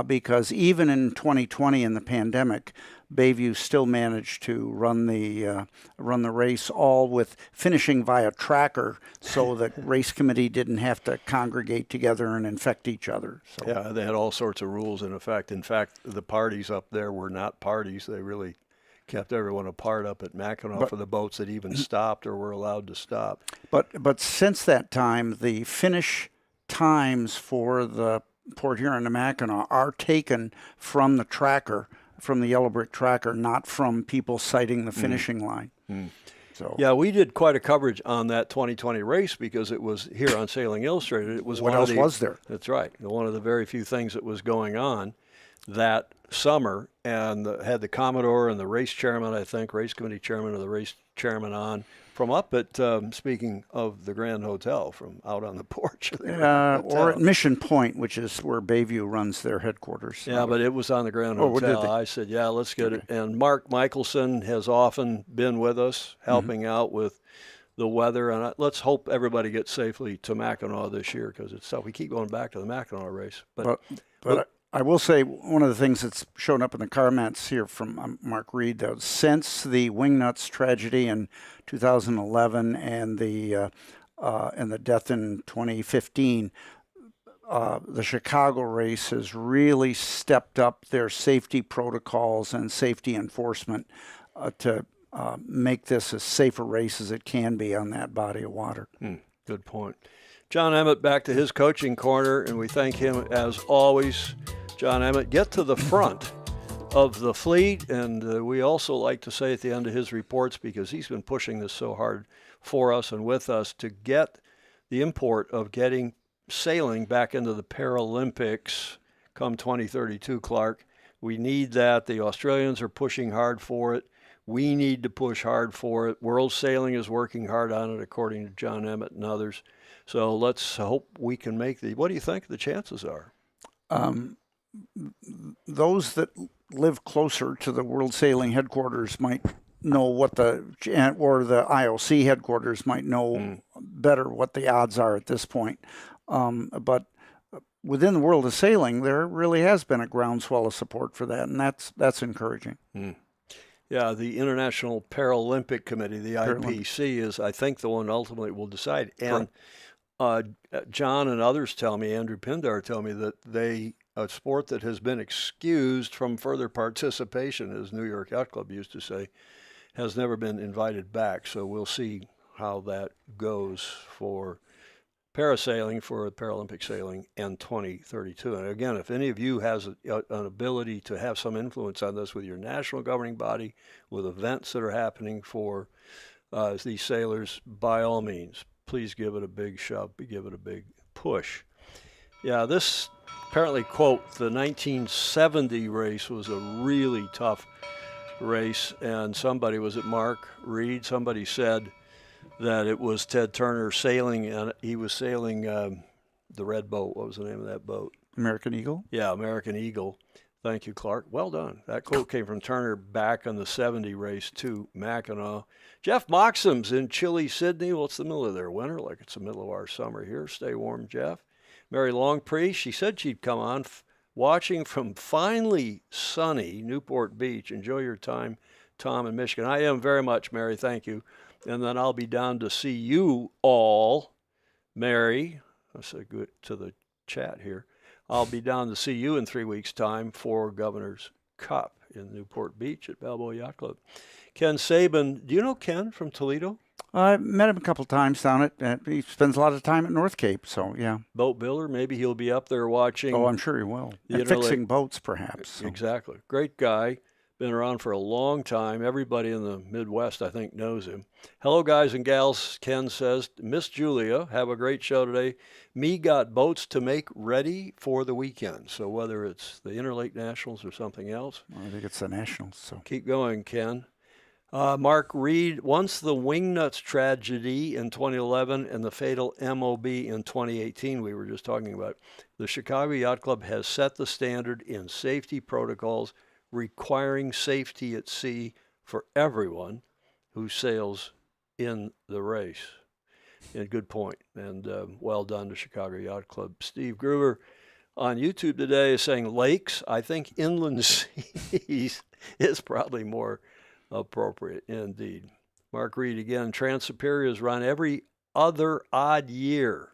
Speaker 3: because even in 2020 in the pandemic, Bayview still managed to run the race, all with finishing via tracker, so the race committee didn't have to congregate together and infect each other. So.
Speaker 1: Yeah, they had all sorts of rules in effect. In fact, the parties up there were not parties. They really kept everyone apart up at Mackinac for the boats that even stopped or were allowed to stop.
Speaker 3: But since that time, the finish times for the Port Huron to Mackinac are taken from the tracker, from the yellow brick tracker, not from people citing the finishing line. So
Speaker 1: yeah, we did quite a coverage on that 2020 race because it was here on Sailing Illustrated. It was
Speaker 3: what else was there?
Speaker 1: That's right. One of the very few things that was going on that summer, and had the Commodore and the race chairman, I think, race committee chairman or the race chairman on from up at, speaking of the Grand Hotel, from out on the porch.
Speaker 3: Or at Mission Point, which is where Bayview runs their headquarters.
Speaker 1: Yeah, but it was on the Grand Hotel. I said, yeah, let's get it. And Mark Michelson has often been with us, helping out with the weather. And let's hope everybody gets safely to Mackinac this year, because it's tough. We keep going back to the Mackinac race. But
Speaker 3: I will say one of the things that's shown up in the comments here from Mark Reed, though, since the Wingnuts tragedy in 2011 and the death in 2015, the Chicago race has really stepped up their safety protocols and safety enforcement to make this as safe a race as it can be on that body of water.
Speaker 1: Good point. John Emmett back to his coaching corner, and we thank him as always. John Emmett, get to the front of the fleet, and we also like to say at the end of his reports, because he's been pushing this so hard for us and with us, to get the import of getting sailing back into the Paralympics come 2032, Clark. We need that. The Australians are pushing hard for it. We need to push hard for it. World Sailing is working hard on it, according to John Emmett and others. So let's hope we can make what do you think the chances are?
Speaker 3: Those that live closer to the World Sailing headquarters might know or the IOC headquarters might know better what the odds are at this point. But within the world of sailing, there really has been a groundswell of support for that, and that's encouraging.
Speaker 1: Yeah, the International Paralympic Committee, the IPC, is, I think, the one ultimately will decide. And John and others tell me, Andrew Pindar tell me, that a sport that has been excused from further participation, as New York Yacht Club used to say, has never been invited back. So we'll see how that goes for parasailing, for Paralympic sailing in 2032. And again, if any of you has an ability to have some influence on this with your national governing body, with events that are happening for these sailors, by all means, please give it a big shove, give it a big push. Yeah, this apparently, quote, the 1970 race was a really tough race, and somebody, was it Mark Reed, somebody said that it was Ted Turner sailing, and he was sailing the red boat. What was the name of that boat?
Speaker 3: American Eagle?
Speaker 1: Yeah, American Eagle. Thank you, Clark. Well done. That quote came from Turner back on the 70 race to Mackinac. Jeff Moxham's in chilly Sydney. Well, it's the middle of their winter, like it's the middle of our summer here. Stay warm, Jeff. Mary Longpre, she said she'd come on, watching from finely sunny Newport Beach. Enjoy your time, Tom, in Michigan. I am very much, Mary. Thank you. And then I'll be down to see you all, Mary. Let's say good to the chat here. I'll be down to see you in 3 weeks' time for Governor's Cup in Newport Beach at Balboa Yacht Club. Ken Saban, do you know Ken from Toledo?
Speaker 3: I met him a couple times down at. He spends a lot of time at North Cape, so yeah.
Speaker 1: Boat builder, maybe he'll be up there watching.
Speaker 3: Oh, I'm sure he will.
Speaker 1: The
Speaker 3: And fixing boats, perhaps. So.
Speaker 1: Exactly. Great guy. Been around for a long time. Everybody in the Midwest, I think, knows him. Hello, guys and gals. Ken says, Miss Julia, have a great show today. Me got boats to make ready for the weekend. So whether it's the Interlake Nationals or something else.
Speaker 3: I think it's the Nationals. So
Speaker 1: keep going, Ken. Mark Reed, once the Wingnuts tragedy in 2011 and the fatal MOB in 2018 we were just talking about, the Chicago Yacht Club has set the standard in safety protocols requiring safety at sea for everyone who sails in the race. And good point. And well done to Chicago Yacht Club. Steve Gruber on YouTube today is saying lakes. I think inland seas is probably more appropriate indeed. Mark Reed again, Trans-Superior is run every other odd year.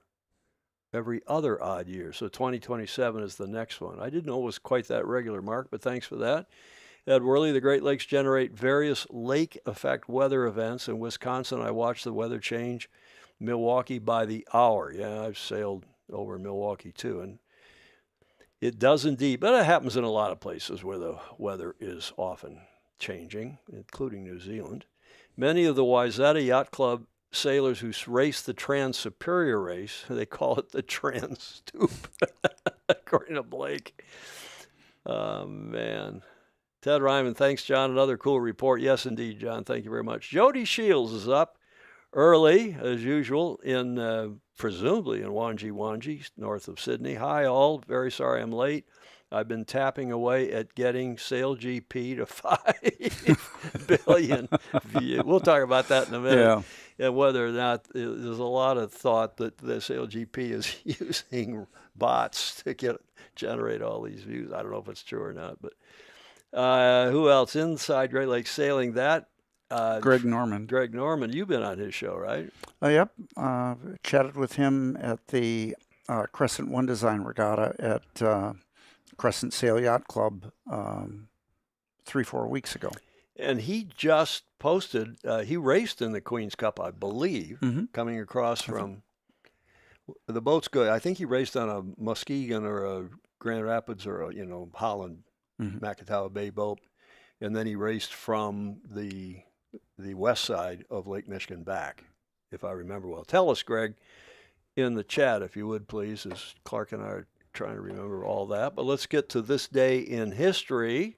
Speaker 1: Every other odd year. So 2027 is the next one. I didn't know it was quite that regular, Mark, but thanks for that. Ed Worley, the Great Lakes generate various lake effect weather events. In Wisconsin, I watched the weather change Milwaukee by the hour. Yeah, I've sailed over Milwaukee too. And it does indeed, but it happens in a lot of places where the weather is often changing, including New Zealand. Many of the Wayzata Yacht Club sailors who race the Trans-Superior race, they call it the Trans-Stoop, according to Blake. Oh, man. Ted Ryman, thanks, John. Another cool report. Yes, indeed, John. Thank you very much. Jody Shields is up early, as usual, in presumably in Wanji, north of Sydney. Hi, all. Very sorry I'm late. I've been tapping away at getting Sail GP to 5 billion views. We'll talk about that in a minute.
Speaker 3: Yeah.
Speaker 1: And whether or not there's a lot of thought that the Sail GP is using bots to generate all these views. I don't know if it's true or not. But who else? Inside Great Lakes Sailing, that
Speaker 3: Greg Norman.
Speaker 1: Greg Norman, you've been on his show, right?
Speaker 3: Yep. Chatted with him at the Crescent One Design Regatta at Crescent Sail Yacht Club 3-4 weeks ago.
Speaker 1: And he just posted, he raced in the Queen's Cup, I believe, coming across from the boat's good. I think he raced on a Muskegon or a Grand Rapids or a, Holland, Macatawa Bay boat. And then he raced from the west side of Lake Michigan back, if I remember well. Tell us, Greg, in the chat, if you would, please, as Clark and I are trying to remember all that. But let's get to this day in history.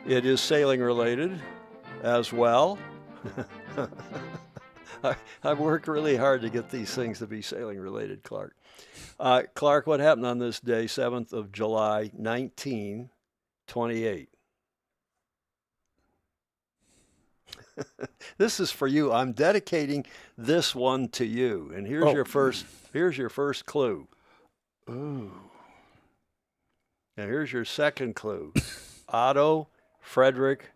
Speaker 1: It is sailing related as well. I've worked really hard to get these things to be sailing related, Clark. Clark, what happened on this day, 7th of July, 1928? This is for you. I'm dedicating this one to you. And here's your first clue. Ooh. Now here's your second clue. Otto Frederick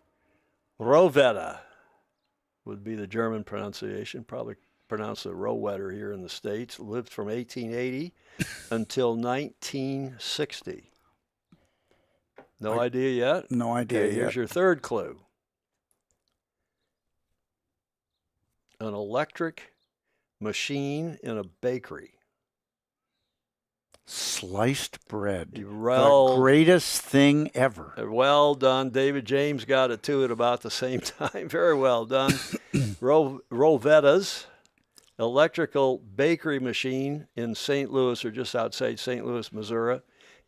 Speaker 1: Rohwedder would be the German pronunciation, probably pronounced the Rohwedder here in the States. Lived from 1880 until 1960. No idea yet?
Speaker 3: No idea yet.
Speaker 1: Here's your third clue. An electric machine in a bakery.
Speaker 3: Sliced bread.
Speaker 1: The
Speaker 3: greatest thing ever.
Speaker 1: Well done. David James got it to it about the same time. Very well done. Rohwedder's electrical bakery machine in St. Louis, or just outside St. Louis, Missouri,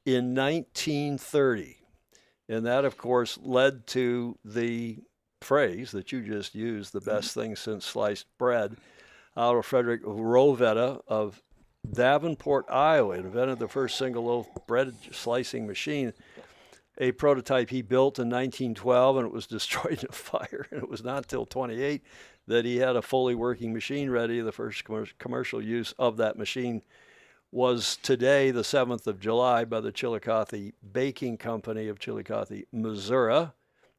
Speaker 1: in 1930. And that, of course, led to the phrase that you just used, the best thing since sliced bread. Otto Frederick Rohwedder of Davenport, Iowa, invented the first single loaf bread slicing machine, a prototype he built in 1912, and it was destroyed in a fire. And it was not until 28 that he had a fully working machine ready. The first commercial use of that machine was today, the 7th of July, by the Chillicothe Baking Company of Chillicothe, Missouri,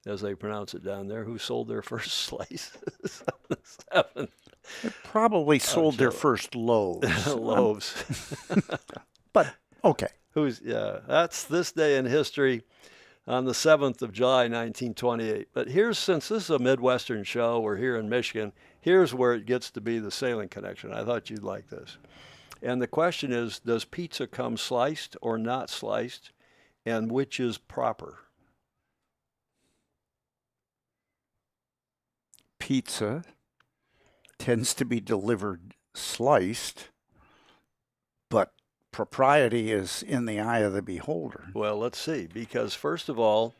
Speaker 1: as they pronounce it down there, who sold their first slices on the 7th.
Speaker 3: They probably sold their first loaves.
Speaker 1: Loaves.
Speaker 3: But, okay.
Speaker 1: That's this day in history. on the 7th of July, 1928. But here's, since this is a Midwestern show, we're here in Michigan, here's where it gets to be the sailing connection. I thought you'd like this. And the question is, does pizza come sliced or not sliced, and which is proper?
Speaker 3: Pizza tends to be delivered sliced, but propriety is in the eye of the beholder.
Speaker 1: Well, let's see, because first of all,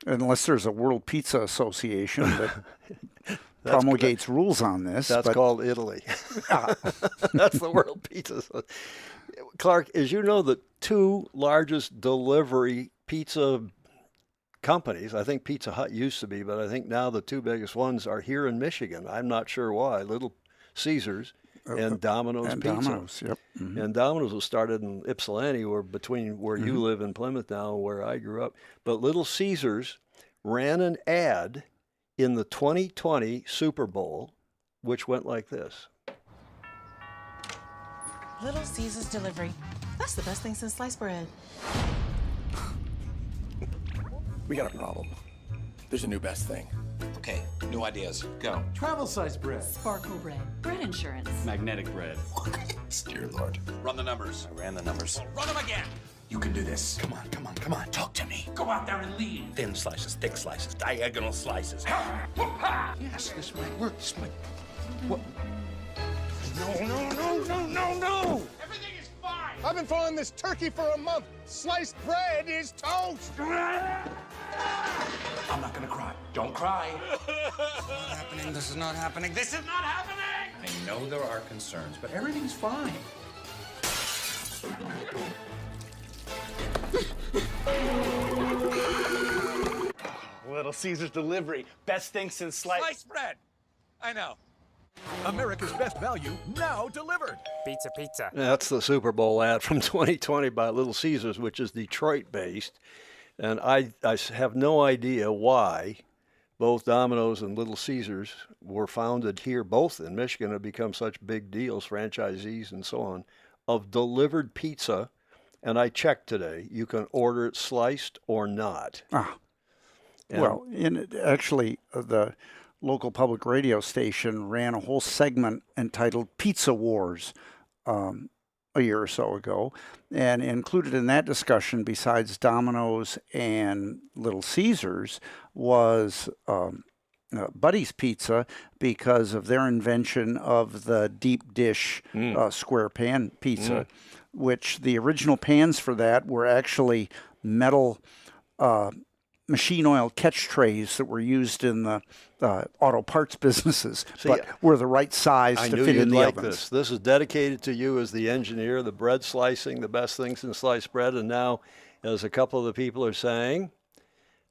Speaker 3: Unless there's a World Pizza Association that promulgates rules on this.
Speaker 1: that's called Italy. That's the World Pizza. Clark, as you know, the two largest delivery pizza companies, I think Pizza Hut used to be, but I think now the two biggest ones are here in Michigan. I'm not sure why. Little Caesars and Domino's
Speaker 3: and
Speaker 1: Pizza.
Speaker 3: Domino's, yep. Mhm.
Speaker 1: And Domino's was started in Ypsilanti, or between where you live in Plymouth now and where I grew up. But Little Caesars ran an ad in the 2020 Super Bowl, which went like this.
Speaker 7: Little Caesars delivery. That's the best thing since sliced bread.
Speaker 8: We got a problem. There's a new best thing.
Speaker 9: Okay, new ideas. Go.
Speaker 8: Travel size bread.
Speaker 7: Sparkle bread. Bread insurance.
Speaker 10: Magnetic bread.
Speaker 8: Dear Lord.
Speaker 9: Run the numbers.
Speaker 8: I ran the numbers.
Speaker 9: Run them again.
Speaker 8: You can do this. Come on, come on, come on. Talk to me.
Speaker 9: Go out there and lead.
Speaker 8: Thin slices, thick slices, diagonal slices. Yes, this might work. This might. What? No.
Speaker 9: Everything is fine.
Speaker 11: I've been following this turkey for a month. Sliced bread is toast.
Speaker 8: I'm not gonna cry. Don't cry.
Speaker 9: This is not happening. This is not happening.
Speaker 8: I know there are concerns, but everything's fine.
Speaker 11: Little Caesars delivery. Best thing since
Speaker 9: Sliced bread. I know.
Speaker 12: America's best value, now delivered.
Speaker 10: Pizza, pizza.
Speaker 1: That's the Super Bowl ad from 2020 by Little Caesars, which is Detroit-based. And I have no idea why both Domino's and Little Caesars were founded here, both in Michigan, have become such big deals, franchisees and so on, of delivered pizza. And I checked today, you can order it sliced or not. And
Speaker 3: Well, actually, the local public radio station ran a whole segment entitled Pizza Wars a year or so ago. And included in that discussion, besides Domino's and Little Caesars, was Buddy's Pizza, because of their invention of the deep dish square pan pizza, which the original pans for that were actually metal machine oil catch trays that were used in the auto parts businesses, but were the right size
Speaker 1: I
Speaker 3: to
Speaker 1: knew
Speaker 3: fit
Speaker 1: you'd
Speaker 3: in the
Speaker 1: like
Speaker 3: ovens.
Speaker 1: this. This is dedicated to you as the engineer, the bread slicing, the best things in sliced bread. And now, as a couple of the people are saying,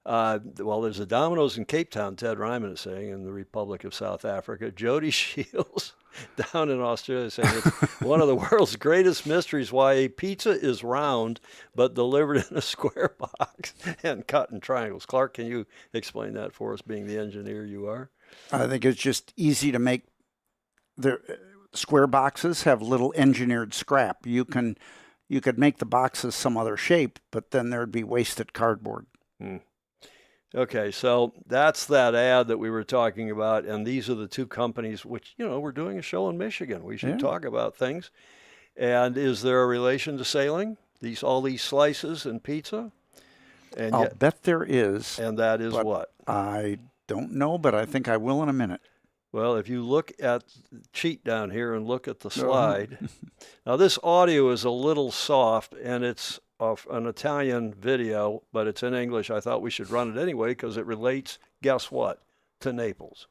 Speaker 1: well, there's a Domino's in Cape Town, Ted Ryman is saying, in the Republic of South Africa. Jody Shields down in Australia saying it's one of the world's greatest mysteries why a pizza is round but delivered in a square box and cut in triangles. Clark, can you explain that for us, being the engineer you are?
Speaker 3: I think it's just easy to make. The square boxes have little engineered scrap. You could make the boxes some other shape, but then there'd be wasted cardboard.
Speaker 1: Okay, so that's that ad that we were talking about, and these are the two companies which, we're doing a show in Michigan. We should talk about things. And is there a relation to sailing? All these slices and pizza? And
Speaker 3: I'll bet there is.
Speaker 1: And that is
Speaker 3: but
Speaker 1: what?
Speaker 3: I don't know, but I think I will in a minute.
Speaker 1: Well, if you look at cheat down here and look at the slide. Now, this audio is a little soft, and it's an Italian video, but it's in English. I thought we should run it anyway because it relates, guess what, to Naples.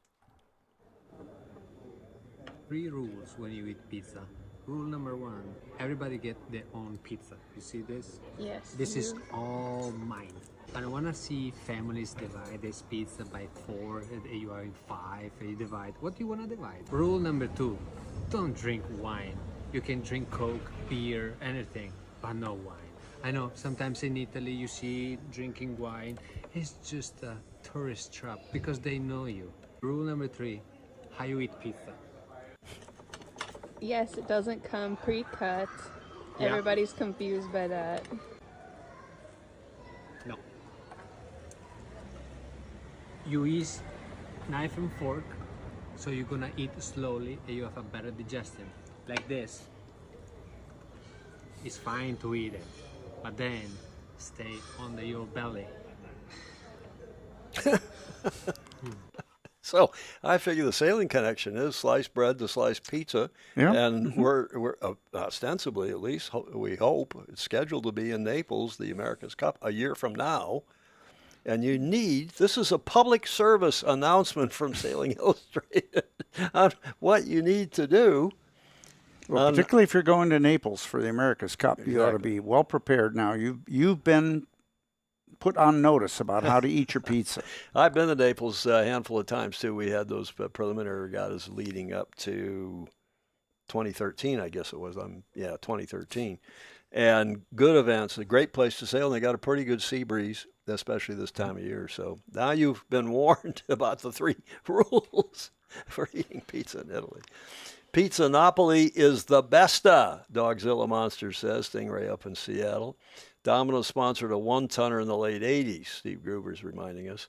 Speaker 10: 3 rules when you eat pizza. Rule number 1, everybody get their own pizza. You see this?
Speaker 7: Yes.
Speaker 10: This is all mine. I don't want to see families divide this pizza by 4, you are in 5, you divide. What do you want to divide? Rule number 2, don't drink wine. You can drink Coke, beer, anything, but no wine. I know sometimes in Italy you see drinking wine. It's just a tourist trap because they know you. Rule number 3, how you eat pizza.
Speaker 13: Yes, it doesn't come pre-cut.
Speaker 10: Yeah.
Speaker 13: Everybody's confused by that.
Speaker 10: No. You use knife and fork, so you're gonna eat slowly and you have a better digestion. Like this. It's fine to eat it, but then stay under your belly.
Speaker 1: So I figure the sailing connection is sliced bread to sliced pizza,
Speaker 3: Yeah.
Speaker 1: and we're ostensibly, at least we hope, it's scheduled to be in Naples, the America's Cup, a year from now. And this is a public service announcement from Sailing Illustrated on what you need to do.
Speaker 3: Well, particularly if you're going to Naples for the America's Cup, you ought to be well prepared. Now, you've been put on notice about how to eat your pizza.
Speaker 1: I've been to Naples a handful of times too. We had those preliminary regattas leading up to 2013, I guess it was. 2013, and good events. A great place to sail, and they got a pretty good sea breeze, especially this time of year. So now you've been warned about the 3 rules for eating pizza in Italy. Pizza Napoli is the besta, Dogzilla Monster says, Stingray up in Seattle. Domino's sponsored a 1-tonner in the late 80s, Steve Gruber's reminding us.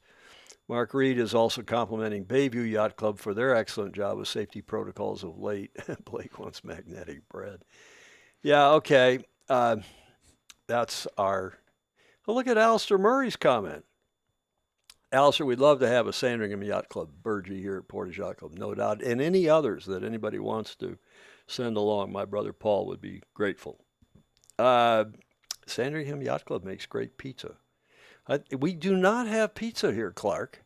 Speaker 1: Mark Reed is also complimenting Bayview Yacht Club for their excellent job with safety protocols of late. Blake wants magnetic bread. Yeah, okay. That's our... Well, look at Alistair Murray's comment. Alistair, we'd love to have a Sandringham Yacht Club Burgee here at Portage Yacht Club, no doubt, and any others that anybody wants to send along. My brother Paul would be grateful. Sandringham Yacht Club makes great pizza. We do not have pizza here, Clark.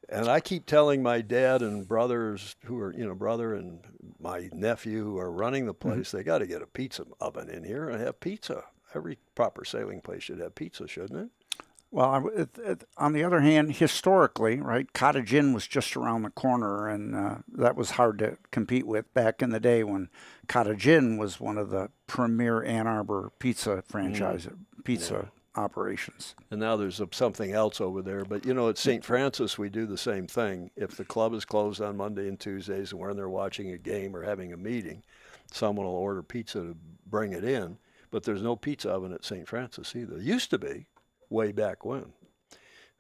Speaker 1: And I keep telling my dad and brothers who are, brother and my nephew who are running the place, they got to get a pizza oven in here and have pizza. Every proper sailing place should have pizza, shouldn't it?
Speaker 3: Well, on the other hand, historically, right, Cottage Inn was just around the corner, and that was hard to compete with back in the day when Cottage Inn was one of the premier Ann Arbor pizza operations.
Speaker 1: And now there's something else over there. But, at St. Francis, we do the same thing. If the club is closed on Monday and Tuesdays and we're in there watching a game or having a meeting, someone will order pizza to bring it in. But there's no pizza oven at St. Francis either. There used to be. Way back when.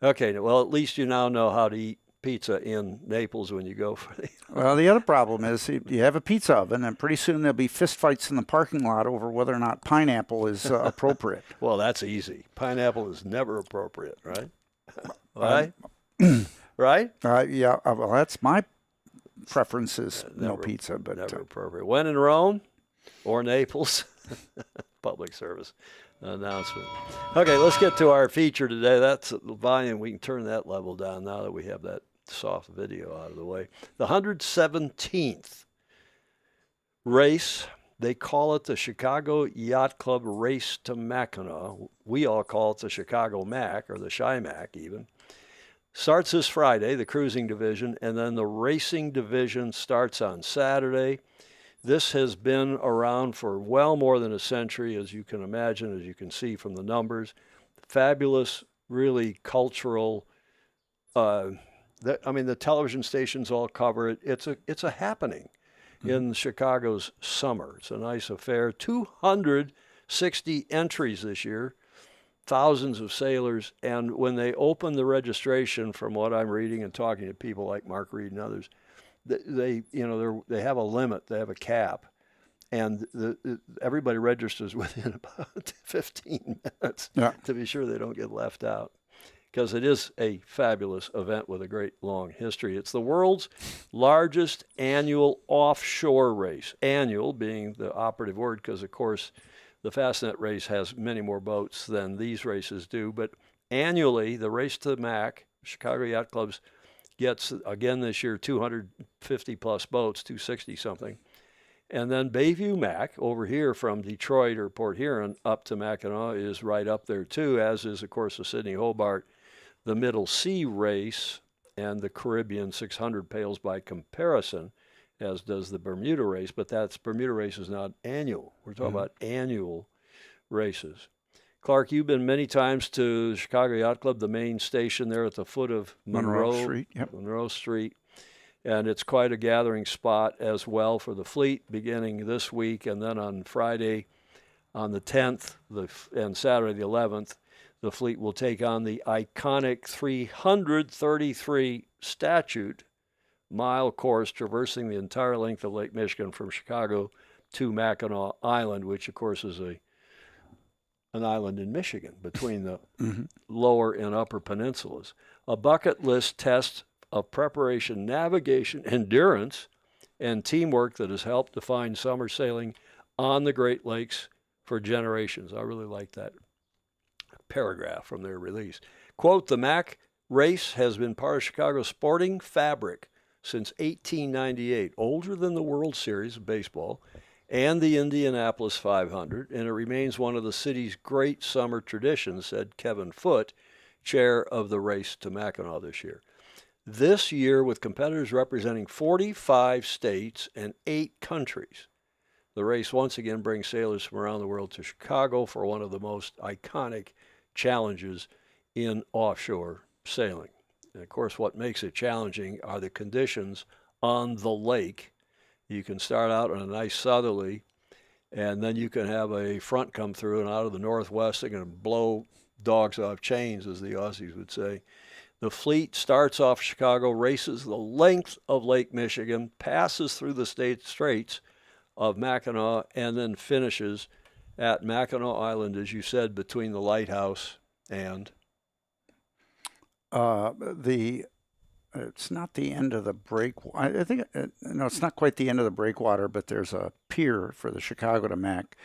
Speaker 1: Okay, well, at least you now know how to eat pizza in Naples when you go for the...
Speaker 3: Well, the other problem is you have a pizza oven, and pretty soon there'll be fistfights in the parking lot over whether or not pineapple is appropriate.
Speaker 1: Well, that's easy. Pineapple is never appropriate, right? Right?
Speaker 3: Yeah, well, that's my preference is no pizza. But
Speaker 1: never appropriate. When in Rome or Naples, public service announcement. Okay, let's get to our feature today. That's the volume. We can turn that level down now that we have that soft video out of the way. The 117th race, they call it the Chicago Yacht Club Race to Mackinac. We all call it the Chicago Mac, or the Chi-Mac even. Starts this Friday, the cruising division, and then the racing division starts on Saturday. This has been around for well more than a century, as you can imagine, as you can see from the numbers. Fabulous, really cultural. The television stations all cover it. It's a happening in Chicago's summer. It's a nice affair. 260 entries this year, thousands of sailors. And when they open the registration, from what I'm reading and talking to people like Mark Reed and others, they have a limit, they have a cap, and everybody registers within about 15 minutes to be sure they don't get left out, because it is a fabulous event with a great long history. It's the world's largest annual offshore race, annual being the operative word because, of course, the Fastnet race has many more boats than these races do, but annually the Race to the Mac, Chicago Yacht Club's, gets, again this year, 250 plus boats, 260 something. And then Bayview Mac, over here from Detroit or Port Huron up to Mackinac, is right up there too, as is, of course, the Sydney Hobart, the Middle Sea race, and the Caribbean 600 pales by comparison, as does the Bermuda race. But Bermuda race is not annual. We're talking about annual races. Clark, you've been many times to Chicago Yacht Club, the main station there at the foot of Monroe
Speaker 3: Street. Yep.
Speaker 1: Monroe Street. And it's quite a gathering spot as well for the fleet, beginning this week. And then on Friday, on the 10th, and Saturday, the 11th, The fleet will take on the iconic 333 statute mile course traversing the entire length of Lake Michigan from Chicago to Mackinac Island, which of course is an island in Michigan between the lower and upper peninsulas. A bucket list test of preparation, navigation, endurance, and teamwork that has helped define summer sailing on the Great Lakes for generations. I really like that paragraph from their release. Quote, the Mac race has been part of Chicago's sporting fabric since 1898, older than the World Series of baseball and the Indianapolis 500, and it remains one of the city's great summer traditions, said Kevin Foote, chair of the Race to Mackinac this year. This year, with competitors representing 45 states and 8 countries, the race once again brings sailors from around the world to Chicago for one of the most iconic challenges in offshore sailing. And of course, what makes it challenging are the conditions on the lake. You can start out on a nice southerly, and then you can have a front come through, and out of the northwest, they're going to blow dogs off chains, as the Aussies would say. The fleet starts off Chicago, races the length of Lake Michigan, passes through the state straits of Mackinac, and then finishes at Mackinac Island, as you said, between the lighthouse and
Speaker 3: it's not the end of the break. I think no, it's not quite the end of the breakwater, but there's a pier for the Chicago to Mac.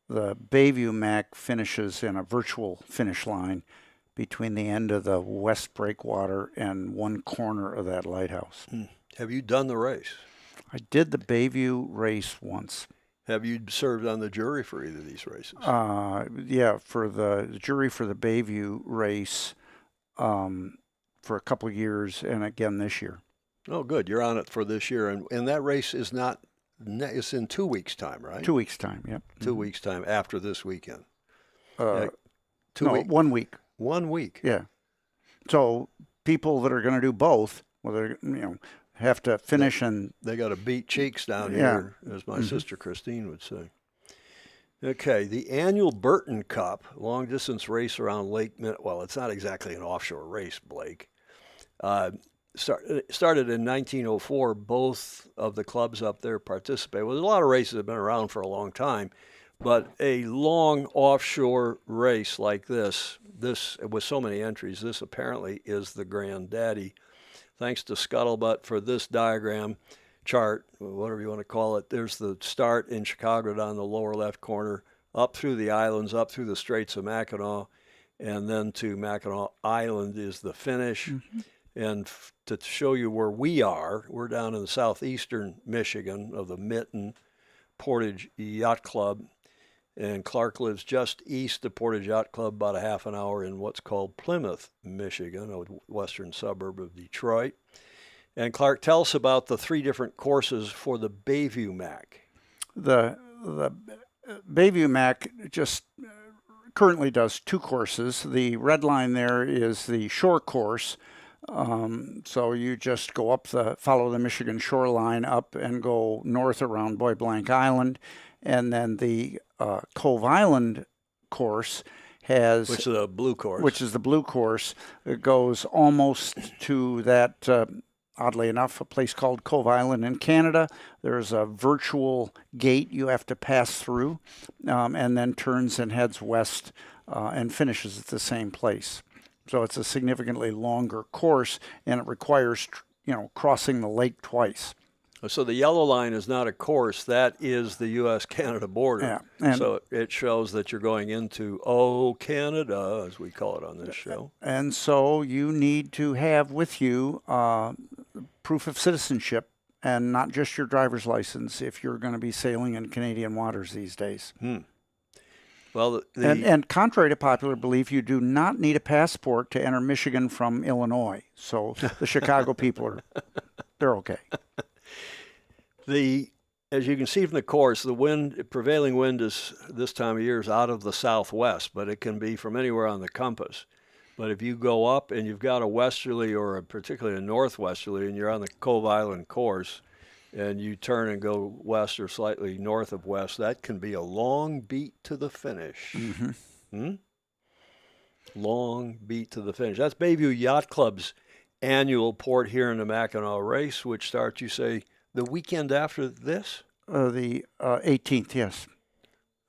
Speaker 3: The Bayview Mac finishes in a virtual finish line between the end of the west breakwater and one corner of that lighthouse.
Speaker 1: Have you done the race?
Speaker 3: I did the Bayview race once.
Speaker 1: Have you served on the jury for either of these races?
Speaker 3: Yeah, for the jury for the Bayview race for a couple of years, and again this year.
Speaker 1: Oh, good. You're on it for this year. And that race is not, it's in 2 weeks' time, right?
Speaker 3: 2 weeks' time, yep.
Speaker 1: 2 weeks' time after this weekend.
Speaker 3: 1 week.
Speaker 1: 1 week.
Speaker 3: Yeah. So people that are going to do both, well, they're, have to finish
Speaker 1: they got to beat cheeks down here, as my sister Christine would say. Okay, the annual Burton Cup, long-distance race around Lake well, it's not exactly an offshore race, Blake. Started in 1904. Both of the clubs up there participated. Well, there's a lot of races that have been around for a long time, but a long offshore race like this with so many entries, this apparently is the granddaddy. Thanks to Scuttlebutt for this diagram chart, whatever you want to call it. There's the start in Chicago down the lower left corner, up through the islands, up through the Straits of Mackinac, and then to Mackinac Island is the finish. And to show you where we are, we're down in the southeastern Michigan of the Mitten Portage Yacht Club, and Clark lives just east of Portage Yacht Club, about a half an hour in what's called Plymouth, Michigan, a western suburb of Detroit. And Clark, tell us about the 3 different courses for the Bayview Mac.
Speaker 3: The Bayview Mac just currently does 2 courses. The red line there is the shore course. So you just go up follow the Michigan shoreline up and go north around Bois Blanc Island. And then the Cove Island course has...
Speaker 1: Which is the blue course.
Speaker 3: Which is the blue course. It goes almost to that, oddly enough, a place called Cove Island in Canada. There's a virtual gate you have to pass through, and then turns and heads west and finishes at the same place. So it's a significantly longer course, and it requires, crossing the lake twice.
Speaker 1: So the yellow line is not a course, that is the U.S.-Canada border.
Speaker 3: Yeah,
Speaker 1: so it shows that you're going into, Canada, as we call it on this show.
Speaker 3: And so you need to have with you proof of citizenship and not just your driver's license if you're going to be sailing in Canadian waters these days.
Speaker 1: Well,
Speaker 3: and contrary to popular belief, you do not need a passport to enter Michigan from Illinois. So the Chicago people they're okay.
Speaker 1: As you can see from the course, the prevailing wind is this time of year is out of the southwest, but it can be from anywhere on the compass. But if you go up and you've got a westerly or particularly a northwesterly, and you're on the Cove Island course, and you turn and go west or slightly north of west, that can be a long beat to the finish. long beat to the finish. That's Bayview Yacht Club's annual Port Huron to Mackinac race, which starts, you say, the weekend after this?
Speaker 3: The 18th, yes.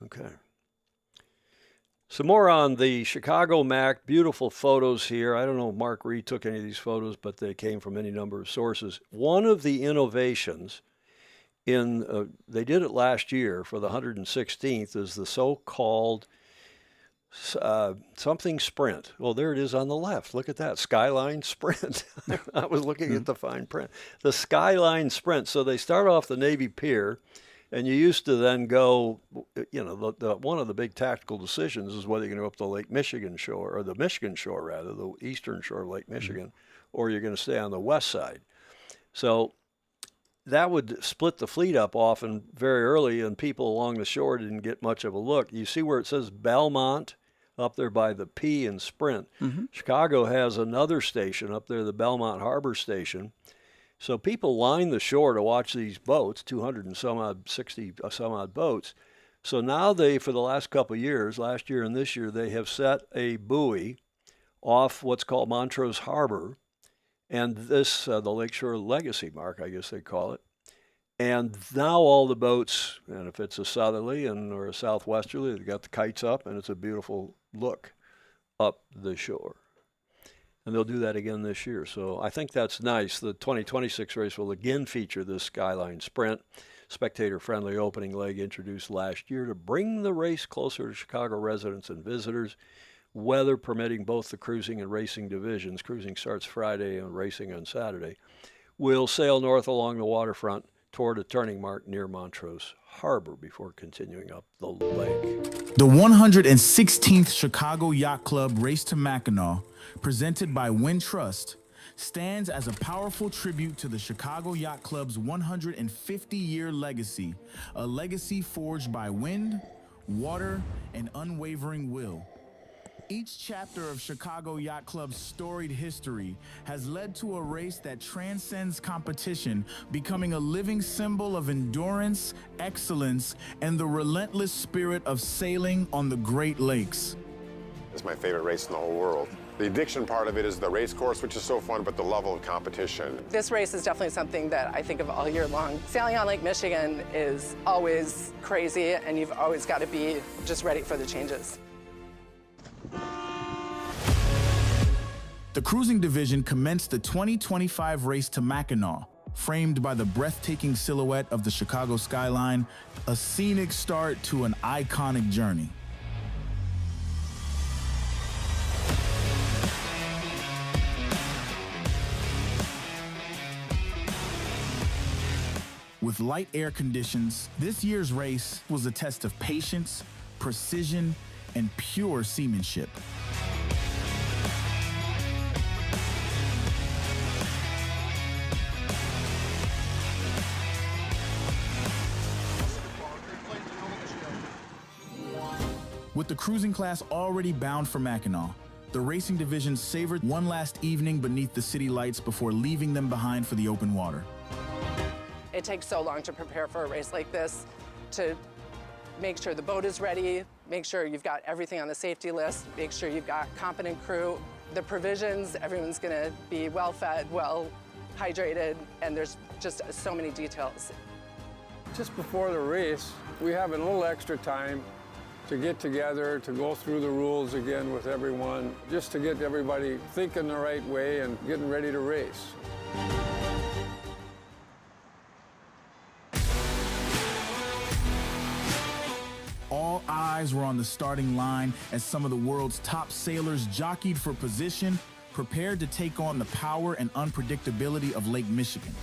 Speaker 1: Okay. Some more on the Chicago Mac. Beautiful photos here. I don't know if Mark Reed took any of these photos, but they came from any number of sources. One of the innovations they did it last year for the 116th, is the so-called something sprint. Well, there it is on the left. Look at that, Skyline Sprint. I was looking at the fine print. The Skyline Sprint. So they start off the Navy Pier, and you used to then go, one of the big tactical decisions is whether you're going to go up the Lake Michigan shore, or the Michigan shore rather, the eastern shore of Lake Michigan, or you're going to stay on the west side. So that would split the fleet up often very early, and people along the shore didn't get much of a look. You see where it says Belmont up there by the P in Sprint.
Speaker 3: Mm-hmm.
Speaker 1: Chicago has another station up there, the Belmont Harbor Station. So people line the shore to watch these boats, 200 and some odd, 60 some odd boats. So now for the last couple of years, last year and this year, they have set a buoy off what's called Montrose Harbor, and this, the Lakeshore Legacy Mark, I guess they call it. And now all the boats, and if it's a southerly or a southwesterly, they've got the kites up, and it's a beautiful look up the shore. And they'll do that again this year. So I think that's nice. The 2026 race will again feature this Skyline Sprint, spectator-friendly opening leg introduced last year to bring the race closer to Chicago residents and visitors, weather permitting both the cruising and racing divisions. Cruising starts Friday and racing on Saturday. We'll sail north along the waterfront toward a turning mark near Montrose Harbor before continuing up the lake.
Speaker 14: The 116th Chicago Yacht Club Race to Mackinac, presented by Wintrust, stands as a powerful tribute to the Chicago Yacht Club's 150-year legacy, a legacy forged by wind, water, and unwavering will. Each chapter of Chicago Yacht Club's storied history has led to a race that transcends competition, becoming a living symbol of endurance, excellence, and the relentless spirit of sailing on the Great Lakes.
Speaker 15: It's my favorite race in the whole world. The addiction part of it is the race course, which is so fun, but the level of competition.
Speaker 16: This race is definitely something that I think of all year long. Sailing on Lake Michigan is always crazy, and you've always got to be just ready for the changes.
Speaker 14: The cruising division commenced the 2025 race to Mackinac, framed by the breathtaking silhouette of the Chicago skyline, a scenic start to an iconic journey. With light air conditions, this year's race was a test of patience, precision, and pure seamanship. With the cruising class already bound for Mackinac, the racing division savored one last evening beneath the city lights before leaving them behind for the open water.
Speaker 16: It takes so long to prepare for a race like this, to make sure the boat is ready, make sure you've got everything on the safety list, make sure you've got competent crew. The provisions, everyone's gonna be well fed, well hydrated, and there's just so many details.
Speaker 17: Just before the race, we have a little extra time to get together, to go through the rules again with everyone, just to get everybody thinking the right way and getting ready to race.
Speaker 14: All eyes were on the starting line as some of the world's top sailors jockeyed for position, prepared to take on the power and unpredictability of Lake Michigan.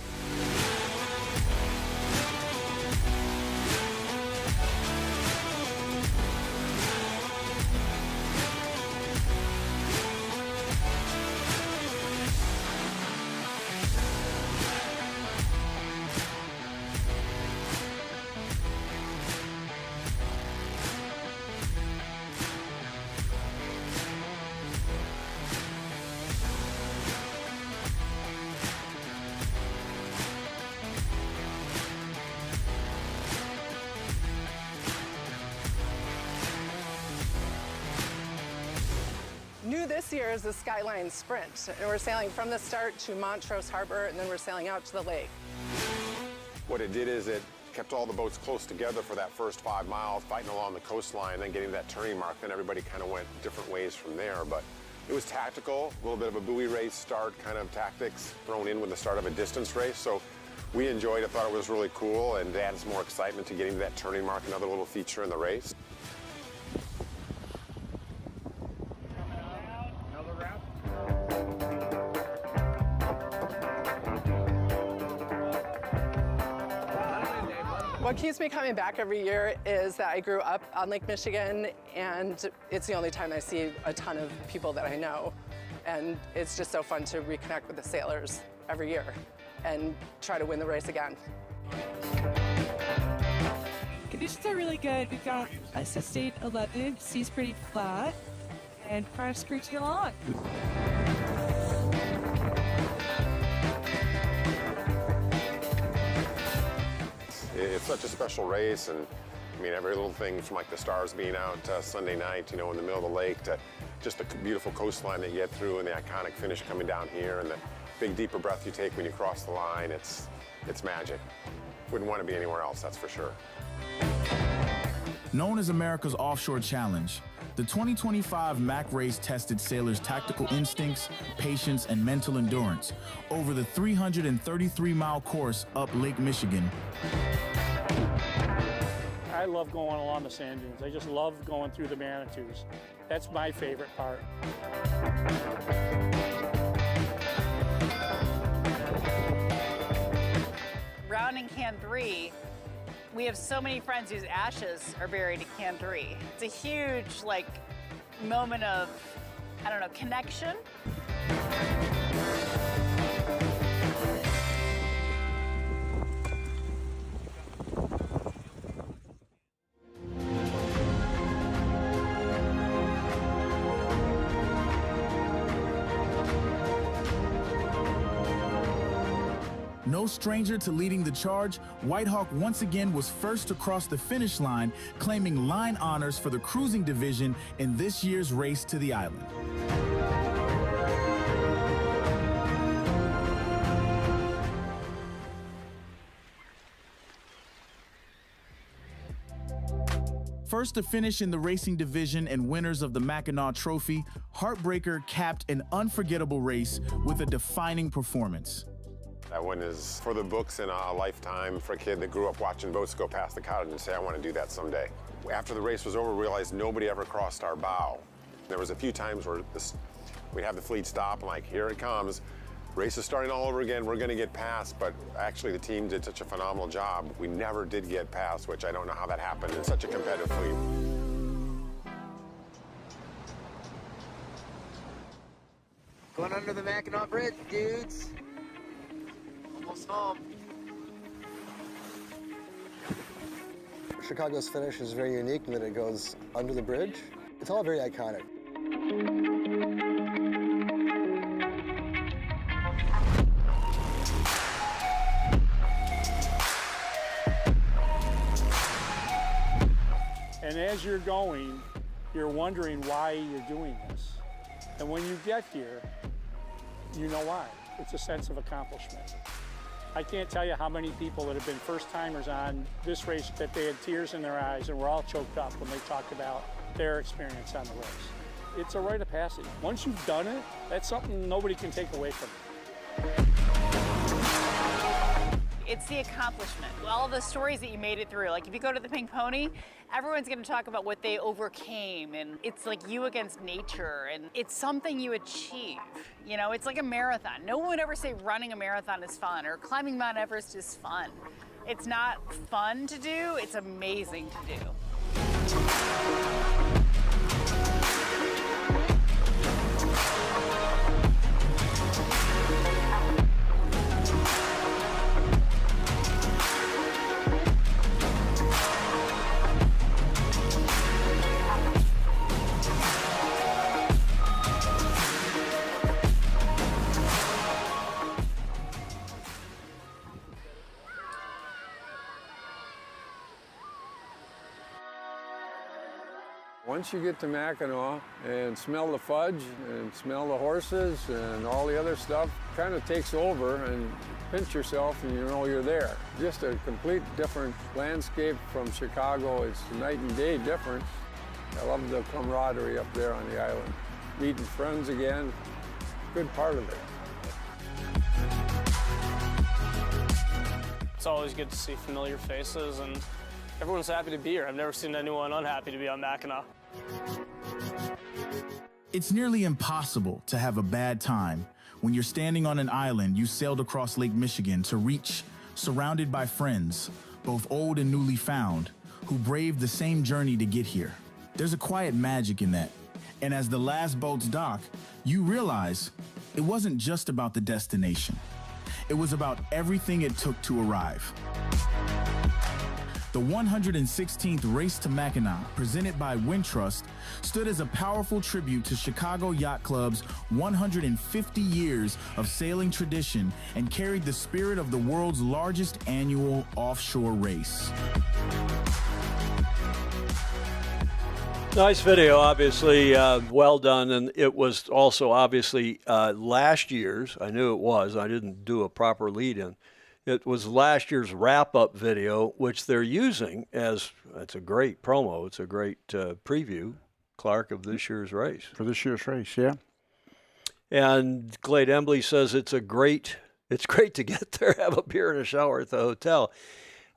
Speaker 16: this year is the Skyline Sprint, and we're sailing from the start to Montrose Harbor, and then we're sailing out to the lake.
Speaker 15: What it did is it kept all the boats close together for that first 5 miles, fighting along the coastline, then getting to that turning mark. Then everybody kind of went different ways from there. But it was tactical, a little bit of a buoy race start kind of tactics thrown in with the start of a distance race. So we enjoyed it, thought it was really cool, and added some more excitement to getting to that turning mark, another little feature in the race.
Speaker 16: What keeps me coming back every year is that I grew up on Lake Michigan, and it's the only time I see a ton of people that I know. And it's just so fun to reconnect with the sailors every year and try to win the race again.
Speaker 18: Conditions are really good. We've got a sustained 11, sea's pretty flat, and kind of screeching along.
Speaker 15: It's such a special race, and I mean, every little thing from like the stars being out Sunday night, you know, in the middle of the lake, to just the beautiful coastline that you get through and the iconic finish coming down here and the big deeper breath you take when you cross the line. It's magic. Wouldn't want to be anywhere else, that's for sure.
Speaker 14: Known as America's Offshore Challenge, the 2025 Mac race tested sailors' tactical instincts, patience, and mental endurance over the 333-mile course up Lake Michigan.
Speaker 19: I love going along the sand dunes. I just love going through the Manitous. That's my favorite part.
Speaker 20: Rounding Can 3, we have so many friends whose ashes are buried in Can 3. It's a huge, like, moment of, I don't know, connection.
Speaker 14: No stranger to leading the charge, Whitehawk once again was first to cross the finish line, claiming line honors for the cruising division in this year's race to the island. First to finish in the racing division and winners of the Mackinac Trophy, Heartbreaker capped an unforgettable race with a defining performance.
Speaker 15: That one is for the books and a lifetime for a kid that grew up watching boats go past the cottage and say, I want to do that someday. After the race was over, we realized nobody ever crossed our bow. There was a few times where we'd have the fleet stop and like, here it comes. Race is starting all over again, we're going to get past, but actually the team did such a phenomenal job. We never did get past, which I don't know how that happened in such a competitive fleet.
Speaker 21: Going under the Mackinac Bridge, dudes. Almost home.
Speaker 22: Chicago's finish is very unique in that it goes under the bridge. It's all very iconic.
Speaker 19: And as you're going, you're wondering why you're doing this. And when you get here, you know why. It's a sense of accomplishment. I can't tell you how many people that have been first-timers on this race that they had tears in their eyes and were all choked up when they talked about their experience on the race. It's a rite of passage. Once you've done it, that's something nobody can take away from you.
Speaker 20: It's the accomplishment. All the stories that you made it through. Like if you go to the Pink Pony, everyone's gonna talk about what they overcame, and it's like you against nature, and it's something you achieve. You know, it's like a marathon. No one would ever say running a marathon is fun or climbing Mount Everest is fun. It's not fun to do, it's amazing to do.
Speaker 17: Once you get to Mackinac and smell the fudge and smell the horses and all the other stuff, kind of takes over, and pinch yourself and you know you're there. Just a complete different landscape from Chicago. It's night and day difference. I love the camaraderie up there on the island. Meeting friends again, good part of it.
Speaker 2: It's always good to see familiar faces, and everyone's happy to be here. I've never seen anyone unhappy to be on Mackinac.
Speaker 14: It's nearly impossible to have a bad time when you're standing on an island you sailed across Lake Michigan to reach, surrounded by friends, both old and newly found, who braved the same journey to get here. There's a quiet magic in that. And as the last boats dock, you realize it wasn't just about the destination. It was about everything it took to arrive. The 116th Race to Mackinac, presented by Wintrust, stood as a powerful tribute to Chicago Yacht Club's 150 years of sailing tradition and carried the spirit of the world's largest annual offshore race.
Speaker 1: Nice video, obviously, well done, and it was also obviously last year's. I knew it was. I didn't do a proper lead-in. It was last year's wrap-up video, which they're using as, it's a great promo. It's a great preview, Clark, of this year's race.
Speaker 3: For this year's race, yeah.
Speaker 1: And Glade Embley says it's great to get there, have a beer and a shower at the hotel.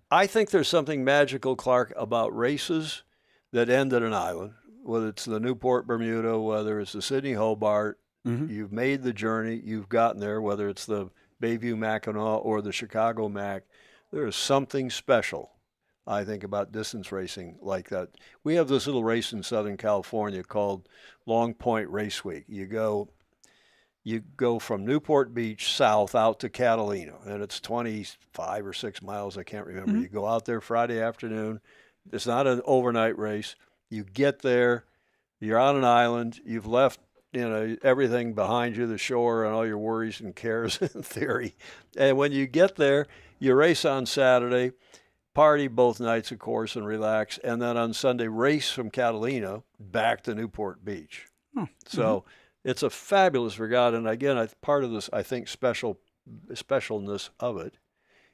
Speaker 1: I think there's something magical, Clark, about races that end at an island, whether it's the Newport Bermuda, whether it's the Sydney Hobart. You've made the journey, you've gotten there, whether it's the Bayview Mackinac or the Chicago Mac. There is something special, I think, about distance racing like that. We have this little race in Southern California called Long Point Race Week. You go from Newport Beach south out to Catalina, and it's 25 or 6 miles, I can't remember. You go out there Friday afternoon. It's not an overnight race. You get there, you're on an island, you've left everything behind you, the shore and all your worries and cares in theory. And when you get there, you race on Saturday, party both nights, of course, and relax. And then on Sunday, race from Catalina back to Newport Beach. So it's a fabulous regatta. And again, part of this, I think, specialness of it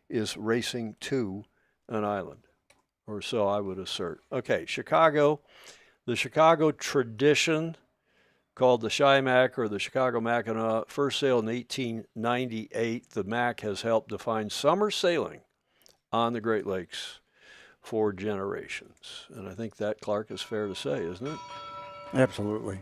Speaker 1: is racing to an island, or so I would assert. Okay, Chicago, the Chicago tradition called the Chi-Mac or the Chicago Mackinac, first sailed in 1898. The Mac has helped define summer sailing on the Great Lakes for generations. And I think that, Clark, is fair to say, isn't it?
Speaker 3: Absolutely.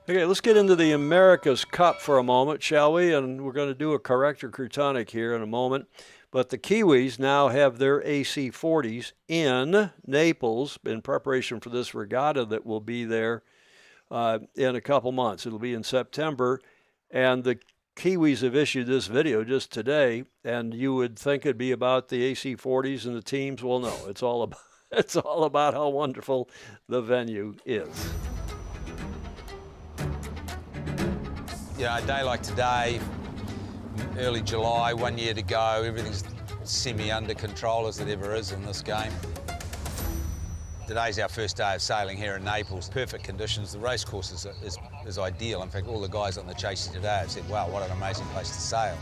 Speaker 1: Okay, let's get into the America's Cup for a moment, shall we? And we're going to do a corrector crutonic here in a moment. But the Kiwis now have their AC40s in Naples in preparation for this regatta that will be there in a couple months. It'll be in September, and the Kiwis have issued this video just today, and you would think it'd be about the AC40s and the teams. Well, no, it's all about how wonderful the venue is.
Speaker 4: A day like today, early July, 1 year to go, everything's semi-under control as it ever is in this game. Today's our first day of sailing here in Naples. Perfect conditions. The race course is ideal. In fact, all the guys on the chassis today have said, wow, what an amazing place to sail.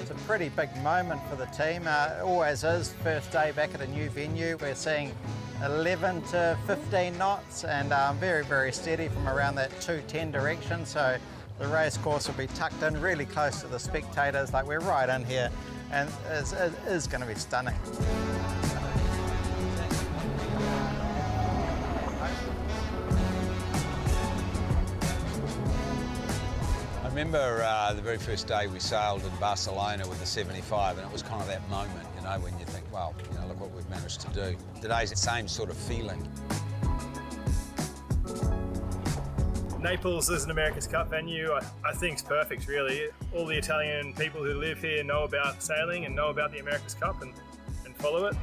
Speaker 23: It's a pretty big moment for the team. Always is. First day back at a new venue. We're seeing 11 to 15 knots and very, very steady from around that 210 direction. So the race course will be tucked in really close to the spectators. Like, we're right in here, and it is going to be stunning.
Speaker 4: I remember the very first day we sailed in Barcelona with the 75, and it was kind of that moment, when you think, well, look what we've managed to do. Today's the same sort of feeling.
Speaker 24: Naples is an America's Cup venue. I think it's perfect, really. All the Italian people who live here know about sailing and know about the America's Cup and follow it.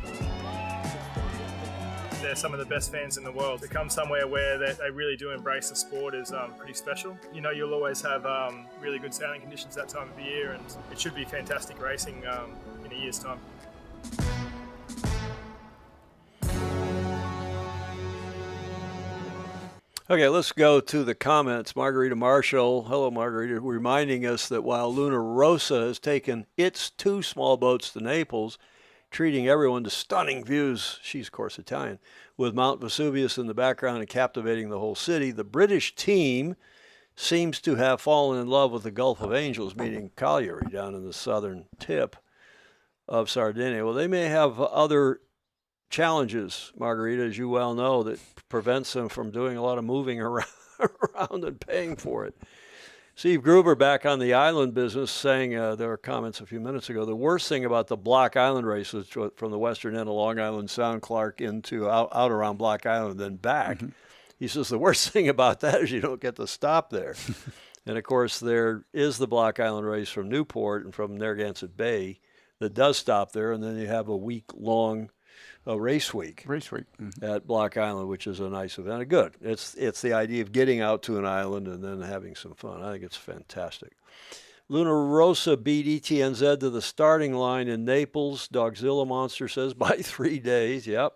Speaker 24: They're some of the best fans in the world. To come somewhere where they really do embrace the sport is pretty special. You'll always have really good sailing conditions that time of the year, and it should be fantastic racing in a year's time.
Speaker 1: Okay, let's go to the comments. Margarita Marshall, hello Margarita, reminding us that while Luna Rossa has taken its 2 small boats to Naples, treating everyone to stunning views, she's of course Italian, with Mount Vesuvius in the background and captivating the whole city, the British team seems to have fallen in love with the Gulf of Angels, meaning Cagliari down in the southern tip of Sardinia. Well, they may have other challenges, Margarita, as you well know, that prevents them from doing a lot of moving around and paying for it. Steve Gruber back on the island business saying, there were comments a few minutes ago, the worst thing about the Block Island race was from the western end of Long Island Sound, Clark, into out around Block Island, then back. Mm-hmm. He says the worst thing about that is you don't get to stop there. And, of course, there is the Block Island race from Newport and from Narragansett Bay that does stop there, and then you have a week-long race week at Block Island, which is a nice event. Good. It's the idea of getting out to an island and then having some fun. I think it's fantastic. Luna Rossa beat ETNZ to the starting line in Naples. Dogzilla Monster says by 3 days. Yep.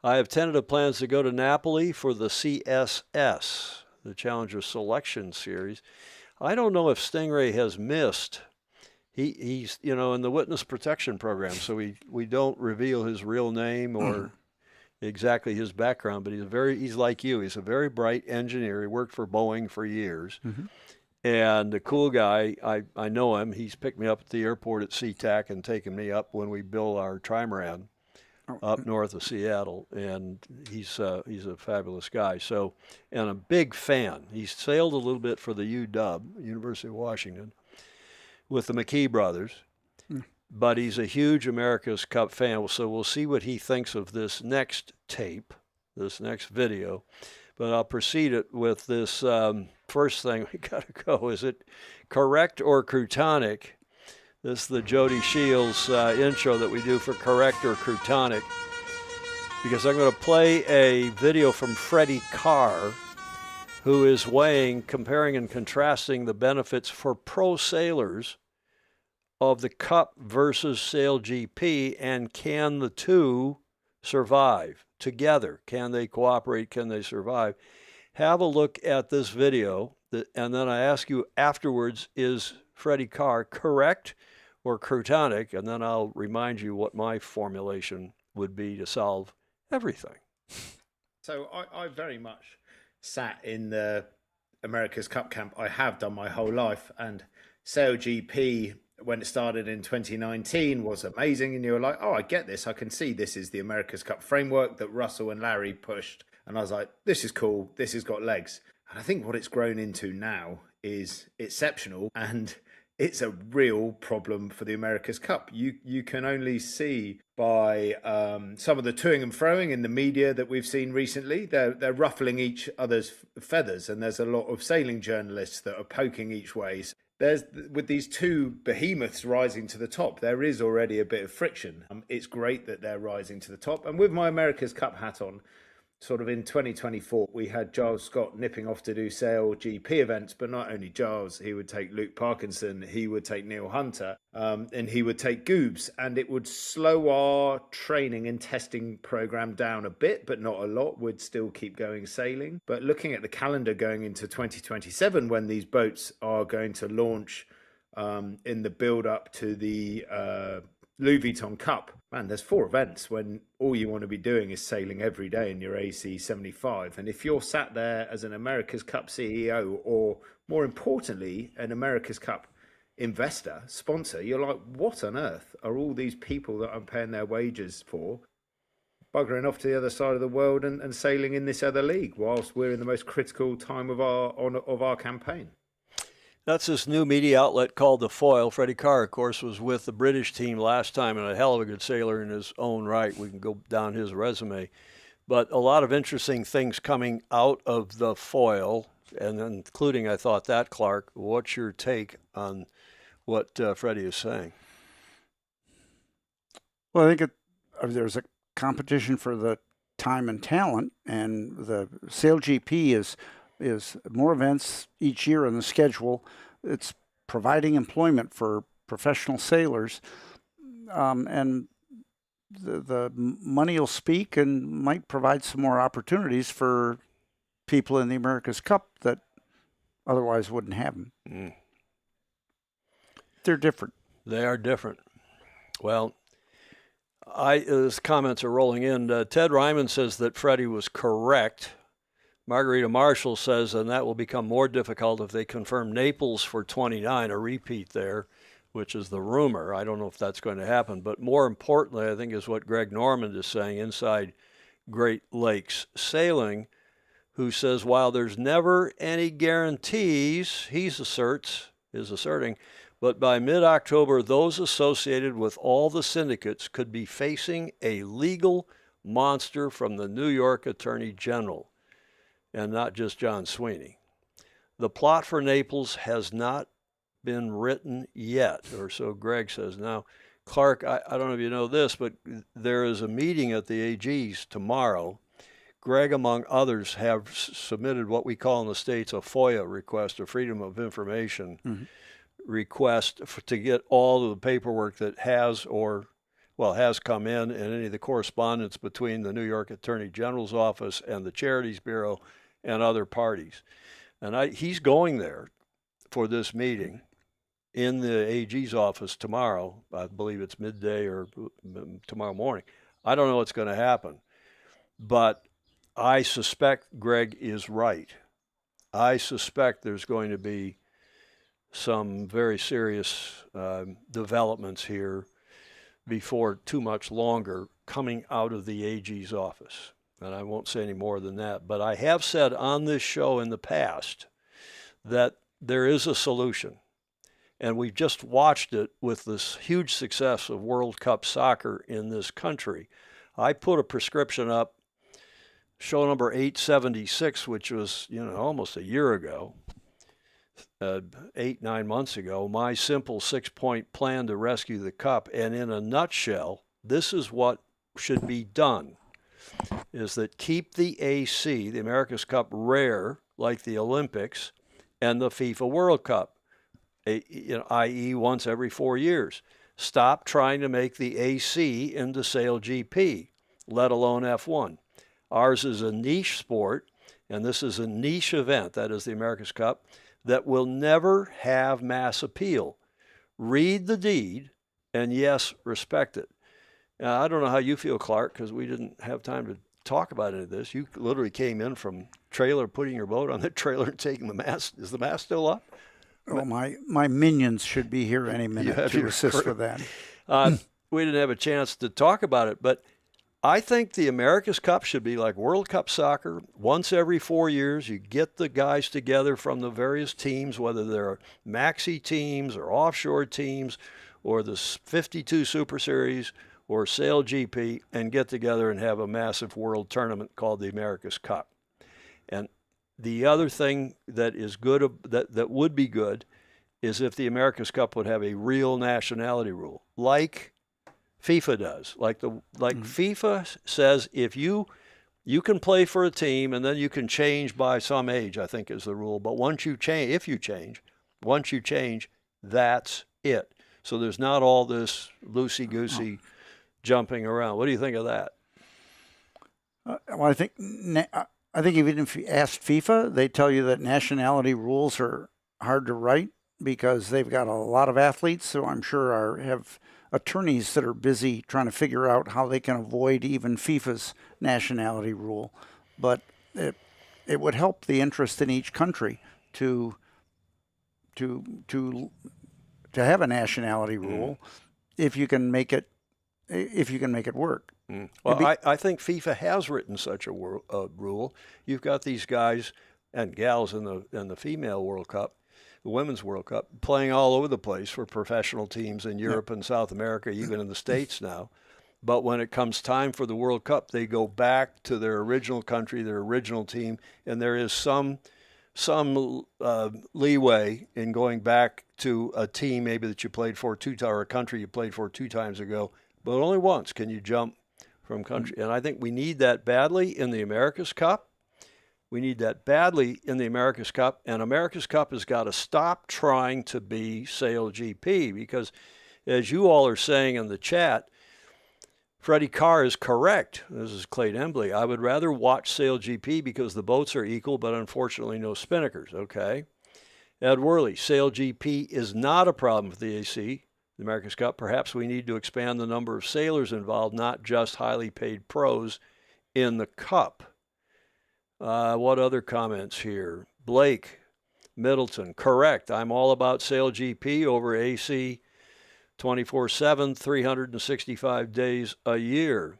Speaker 1: I have tentative plans to go to Napoli for the CSS, the Challenger Selection Series. I don't know if Stingray has missed. He's in the witness protection program, so we don't reveal his real name or exactly his background, but he's like you. He's a very bright engineer. He worked for Boeing for years. Mm-hmm. And the cool guy, I know him. He's picked me up at the airport at SeaTac and taken me up when we built our trimaran up north of Seattle. And he's a fabulous guy. So, and a big fan. He's sailed a little bit for the UW, University of Washington, with the McKee brothers, but he's a huge America's Cup fan. So we'll see what he thinks of this next tape, this next video. But I'll precede it with this first thing we got to go. Is it correct or croutonic? This is the Jody Shields intro that we do for correct or croutonic, because I'm going to play a video from Freddie Carr, who is comparing and contrasting the benefits for pro sailors of the Cup versus Sail GP, and can the two survive together? Can they cooperate? Can they survive? Have a look at this video, and then I ask you afterwards, is Freddie Carr correct or croutonic? And then I'll remind you what my formulation would be to solve everything.
Speaker 5: So I very much sat in the America's Cup camp. I have done my whole life, and Sail GP, when it started in 2019, was amazing, and you were like, oh, I get this. I can see this is the America's Cup framework that Russell and Larry pushed, and I was like, this is cool, this has got legs. And I think what it's grown into now is exceptional, and it's a real problem for the America's Cup. You can only see by some of the toing and froing in the media that we've seen recently, they're ruffling each other's feathers, and there's a lot of sailing journalists that are poking each way. With these two behemoths rising to the top, there is already a bit of friction. It's great that they're rising to the top. And with my America's Cup hat on, sort of in 2024, we had Giles Scott nipping off to do Sail GP events, but not only Giles, he would take Luke Parkinson, he would take Neil Hunter, and he would take Goobs, and it would slow our training and testing program down a bit, but not a lot. We'd still keep going sailing. But looking at the calendar going into 2027, when these boats are going to launch in the build up to the Louis Vuitton Cup, man, there's 4 events when all you want to be doing is sailing every day in your AC 75. And if you're sat there as an America's Cup CEO, or more importantly, an America's Cup investor, sponsor, you're like, what on earth are all these people that I'm paying their wages for buggering off to the other side of the world and sailing in this other league whilst we're in the most critical time of our campaign?
Speaker 1: That's this new media outlet called The Foil. Freddie Carr, of course, was with the British team last time, and a hell of a good sailor in his own right. We can go down his resume. But a lot of interesting things coming out of The Foil, and including, I thought, that, Clark. What's your take on what Freddie is saying?
Speaker 3: Well, I think there's a competition for the time and talent, and the Sail GP is more events each year on the schedule. It's providing employment for professional sailors, and the money will speak and might provide some more opportunities for people in the America's Cup that otherwise wouldn't have them. They're different.
Speaker 1: They are different. Well, as comments are rolling in, Ted Ryman says that Freddie was correct. Margarita Marshall says, and that will become more difficult if they confirm Naples for 29, a repeat there, which is the rumor. I don't know if that's going to happen. But more importantly, I think, is what Greg Normand is saying inside Great Lakes Sailing, who says while there's never any guarantees, is asserting, but by mid-October, those associated with all the syndicates could be facing a legal monster from the New York Attorney General, and not just John Sweeney. The plot for Naples has not been written yet, or so Greg says. Now, Clark, I don't know if you know this, but there is a meeting at the AG's tomorrow. Greg, among others, have submitted what we call in the States a FOIA request, a Freedom of Information request to get all of the paperwork that has come in, and any of the correspondence between the New York Attorney General's office and the Charities Bureau and other parties. And he's going there for this meeting in the AG's office tomorrow. I believe it's midday or tomorrow morning. I don't know what's going to happen, but I suspect Greg is right. I suspect there's going to be some very serious developments here before too much longer coming out of the AG's office. And I won't say any more than that. But I have said on this show in the past that there is a solution. And we've just watched it with this huge success of World Cup soccer in this country. I put a prescription up, show number 876, which was, almost a year ago, 8-9 months ago, my simple 6-point plan to rescue the cup. And in a nutshell, this is what should be done, is that keep the AC, the America's Cup, rare, like the Olympics and the FIFA World Cup, i.e. once every 4 years. Stop trying to make the AC into Sail GP, let alone F1. Ours is a niche sport, and this is a niche event, that is the America's Cup, that will never have mass appeal. Read the deed, and yes, respect it. Now, I don't know how you feel, Clark, because we didn't have time to talk about any of this. You literally came in from trailer, putting your boat on the trailer and taking the mast. Is the mast still up?
Speaker 3: Oh, my minions should be here any minute to assist with that.
Speaker 1: We didn't have a chance to talk about it, but I think the America's Cup should be like World Cup soccer. Once every 4 years, you get the guys together from the various teams, whether they're maxi teams or offshore teams or the 52 Super Series or Sail GP, and get together and have a massive world tournament called the America's Cup. And the other thing that is good, that would be good, is if the America's Cup would have a real nationality rule, like FIFA does. FIFA says if you can play for a team and then you can change by some age, I think is the rule. But once you change, that's it. So there's not all this loosey-goosey jumping around. What do you think of that?
Speaker 3: Well, I think even if you ask FIFA, they tell you that nationality rules are hard to write because they've got a lot of athletes, so I'm sure have attorneys that are busy trying to figure out how they can avoid even FIFA's nationality rule. But it would help the interest in each country to have a nationality rule if you can make it work.
Speaker 1: Well, I think FIFA has written such a rule. You've got these guys and gals in the female World Cup, the Women's World Cup, playing all over the place for professional teams in Europe and South America, even in the States now. But when it comes time for the World Cup, they go back to their original country, their original team, and there is some leeway in going back to a team maybe that you played for or a country you played for 2 times ago, but only once can you jump from country. And I think we need that badly in the America's Cup. We need that badly in the America's Cup, and America's Cup has got to stop trying to be Sail GP because, as you all are saying in the chat, Freddie Carr is correct. This is Clayton Embley. I would rather watch Sail GP because the boats are equal, but unfortunately no spinnakers. Okay. Ed Worley, Sail GP is not a problem for the AC, the America's Cup. Perhaps we need to expand the number of sailors involved, not just highly paid pros in the Cup. What other comments here? Blake Middleton, correct. I'm all about Sail GP over AC 24/7, 365 days a year.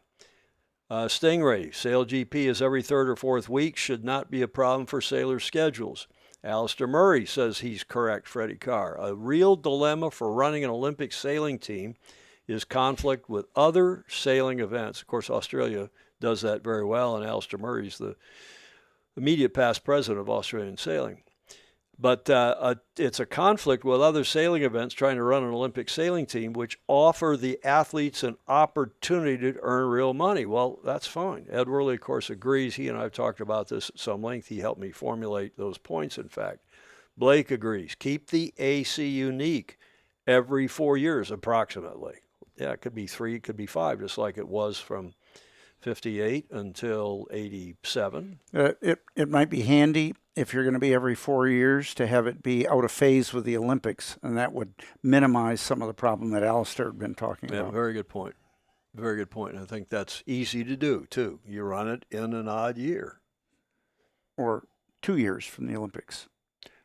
Speaker 1: Stingray, Sail GP is every third or fourth week, should not be a problem for sailors' schedules. Alistair Murray says he's correct, Freddie Carr. A real dilemma for running an Olympic sailing team is conflict with other sailing events. Of course, Australia does that very well, and Alistair Murray's the immediate past president of Australian Sailing. But it's a conflict with other sailing events trying to run an Olympic sailing team, which offer the athletes an opportunity to earn real money. Well, that's fine. Ed Worley, of course, agrees. He and I have talked about this at some length. He helped me formulate those points, in fact. Blake agrees. Keep the AC unique every 4 years, approximately. Yeah, it could be 3, it could be 5, just like it was from 58 until 87.
Speaker 3: It might be handy if you're going to be every 4 years to have it be out of phase with the Olympics, and that would minimize some of the problem that Alistair had been talking about.
Speaker 1: Very good point. Very good point. And I think that's easy to do, too. You run it in an odd year.
Speaker 3: Or 2 years from the Olympics.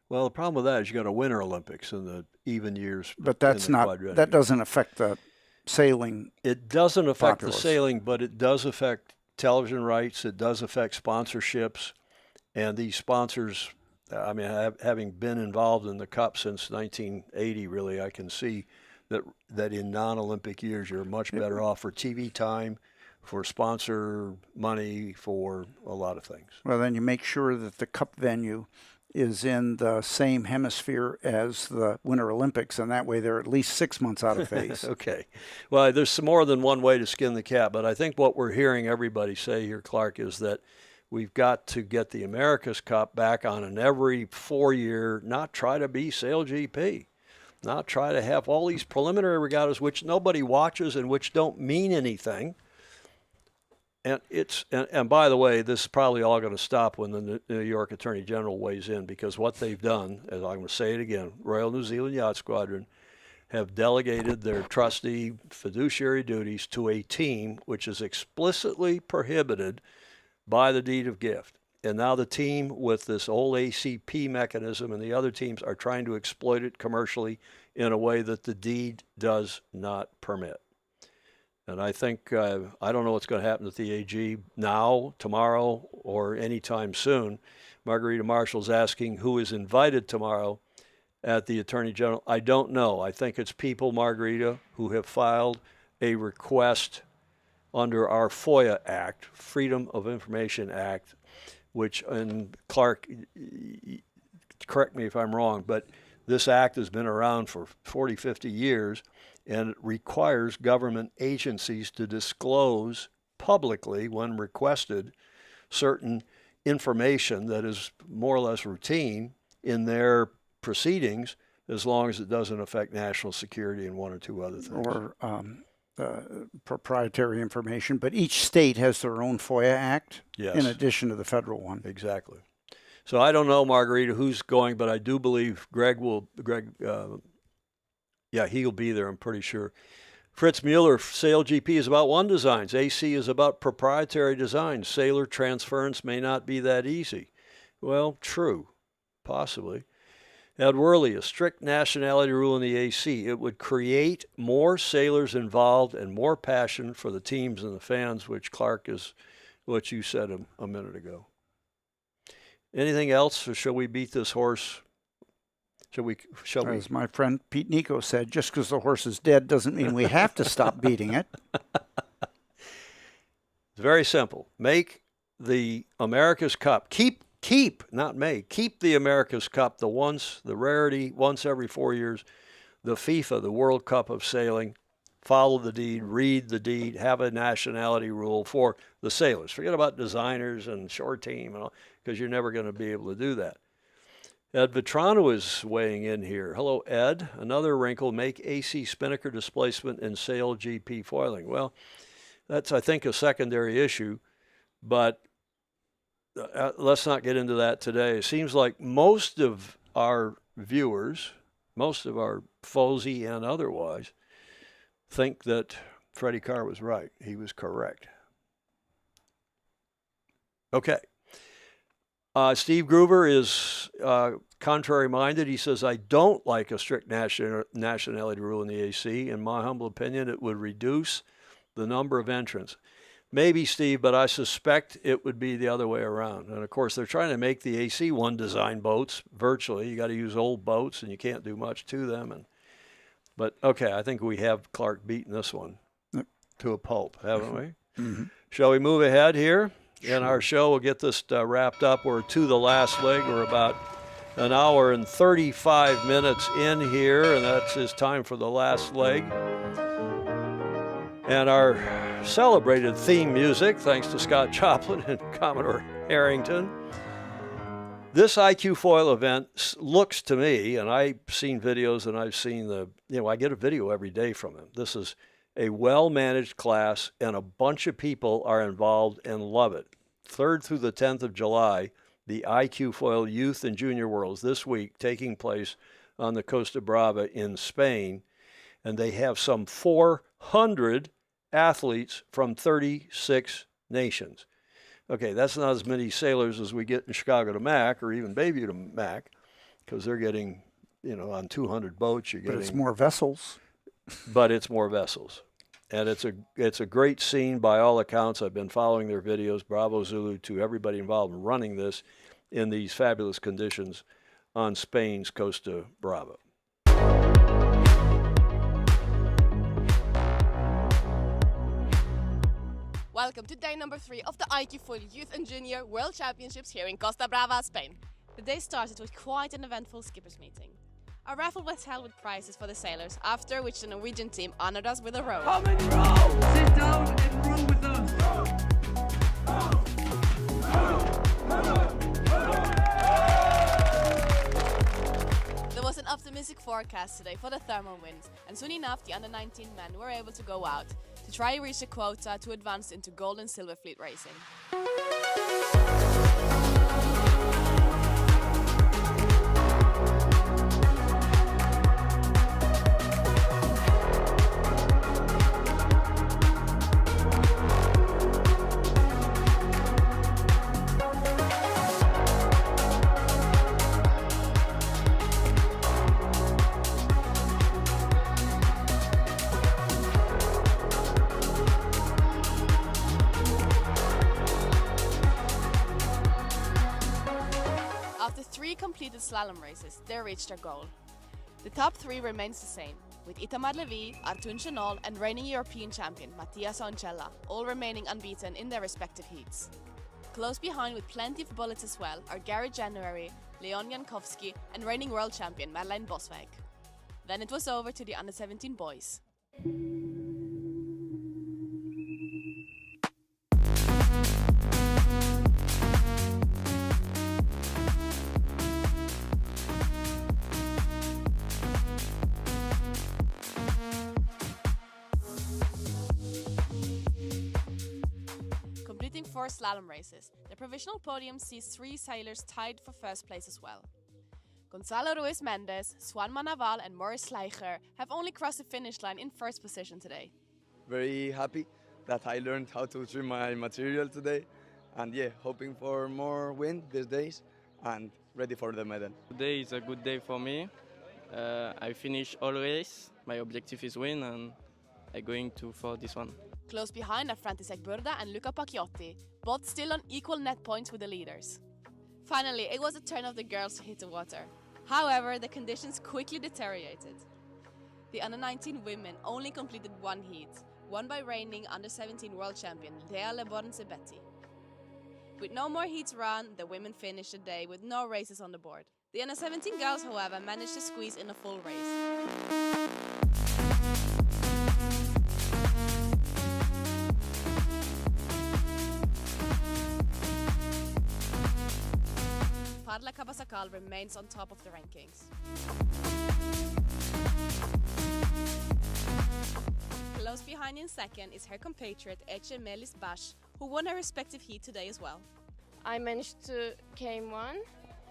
Speaker 1: Well, the problem with that is you got a Winter Olympics in the even years.
Speaker 3: But that's not, that doesn't affect the sailing.
Speaker 1: It doesn't affect
Speaker 3: populace.
Speaker 1: the sailing, but it does affect television rights. It does affect sponsorships. And these sponsors, I mean, having been involved in the Cup since 1980, really, I can see that in non-Olympic years, you're much better off for TV time, for sponsor money, for a lot of things.
Speaker 3: Well, then you make sure that the Cup venue is in the same hemisphere as the Winter Olympics, and that way they're at least 6 months out of phase.
Speaker 1: Okay. Well, there's some more than one way to skin the cat, but I think what we're hearing everybody say here, Clark, is that we've got to get the America's Cup back on an every 4 year, not try to be Sail GP, not try to have all these preliminary regattas which nobody watches and which don't mean anything. And by the way, this is probably all going to stop when the New York Attorney General weighs in, because what they've done, as I'm going to say it again, Royal New Zealand Yacht Squadron have delegated their trustee fiduciary duties to a team which is explicitly prohibited by the deed of gift. And now the team with this old ACP mechanism and the other teams are trying to exploit it commercially in a way that the deed does not permit. And I think, I don't know what's going to happen at the AG now, tomorrow, or anytime soon. Margarita Marshall's asking who is invited tomorrow at the Attorney General. I don't know. I think it's people, Margarita, who have filed a request under our FOIA Act, Freedom of Information Act, which, and Clark, correct me if I'm wrong, but this act has been around for 40, 50 years, and it requires government agencies to disclose publicly, when requested, certain information that is more or less routine in their proceedings, as long as it doesn't affect national security and one or two other things.
Speaker 3: Or proprietary information, but each state has their own FOIA Act,
Speaker 1: yes,
Speaker 3: in addition to the federal one.
Speaker 1: Exactly. So I don't know, Margarita, who's going, but I do believe Greg, he'll be there, I'm pretty sure. Fritz Mueller, Sail GP is about one designs. AC is about proprietary designs. Sailor transference may not be that easy. Well, true, possibly. Ed Worley, a strict nationality rule in the AC. It would create more sailors involved and more passion for the teams and the fans, which, Clark, is what you said a minute ago. Anything else, or shall we beat this horse? Shall we?
Speaker 3: As my friend Pete Nico said, just because the horse is dead doesn't mean we have to stop beating it.
Speaker 1: It's very simple. Make the America's Cup. Keep the America's Cup, the rarity, once every 4 years, the FIFA, the World Cup of Sailing. Follow the deed, read the deed, have a nationality rule for the sailors. Forget about designers and shore team, and all, because you're never going to be able to do that. Ed Vitrano is weighing in here. Hello, Ed. Another wrinkle, make AC spinnaker displacement and Sail GP foiling. Well, That's, I think, a secondary issue, but let's not get into that today. It seems like most of our viewers, most of our Fozy and otherwise, think that Freddie Carr was right. He was correct. Okay. Steve Gruber is contrary-minded. He says, I don't like a strict nationality rule in the AC. In my humble opinion, it would reduce the number of entrants. Maybe, Steve, but I suspect it would be the other way around. And, of course, they're trying to make the AC one-design boats virtually. You got to use old boats, and you can't do much to them. But, okay, I think we have Clark beaten this one to a pulp, haven't we?
Speaker 3: Mm-hmm.
Speaker 1: Shall we move ahead here? In our show, we'll get this wrapped up. We're to the last leg. We're about an hour and 35 minutes in here, and that's his time for the last leg. And our celebrated theme music, thanks to Scott Joplin and Commodore Harrington. This IQ foil event looks to me, and I've seen videos and I've seen I get a video every day from him. This is a well-managed class, and a bunch of people are involved and love it. 3rd through the 10th of July, the IQ Foil Youth and Junior Worlds this week taking place on the Costa Brava in Spain, and they have some 400 athletes from 36 nations. Okay, that's not as many sailors as we get in Chicago to Mac or even Bayview to Mac, because they're getting, on 200 boats, you're getting...
Speaker 3: But it's more vessels.
Speaker 1: But it's more vessels. And it's a great scene by all accounts. I've been following their videos. Bravo Zulu to everybody involved in running this in these fabulous conditions on Spain's Costa Brava.
Speaker 6: Welcome to day number 3 of the IQ Foil Youth and Junior World Championships here in Costa Brava, Spain. The day started with quite an eventful skippers meeting. A raffle was held with prizes for the sailors, after which the Norwegian team honored us with a row.
Speaker 8: Come and row! Sit down and row with us!
Speaker 6: There was an optimistic forecast today for the thermal winds, and soon enough the under-19 men were able to go out to try to reach the quota to advance into gold and silver fleet racing. Completed slalom races, they reached their goal. The top 3 remains the same, with Itamar Levy, Artun Chenol and reigning European champion Mattias Oncella all remaining unbeaten in their respective heats. Close behind with plenty of bullets as well are Gary January, Leon Jankowski and reigning world champion Marlene Boswijk. Then it was over to the under-17 boys. Completing 4 slalom races, the provisional podium sees 3 sailors tied for first place as well. Gonzalo Ruiz Mendez, Swan Manaval and Maurice Schleicher have only crossed the finish line in first position today.
Speaker 9: Very happy that I learned how to trim my material today, and hoping for more wind these days and ready for the medal.
Speaker 11: Today is a good day for me. I finish all race, my objective is win and I'm going for this one.
Speaker 6: Close behind are František Burda and Luca Pacchiotti, both still on equal net points with the leaders. Finally, it was the turn of the girls to hit the water. However, the conditions quickly deteriorated. The under-19 women only completed 1 heat, won by reigning under-17 world champion Lea Leborn-Sebetti. With no more heats run, the women finished the day with no races on the board. The under-17 girls, however, managed to squeeze in a full race. Parla Cabasakal remains on top of the rankings. Close behind in second is her compatriot Ece Melis Bash, who won her respective heat today as well.
Speaker 7: I managed to came one,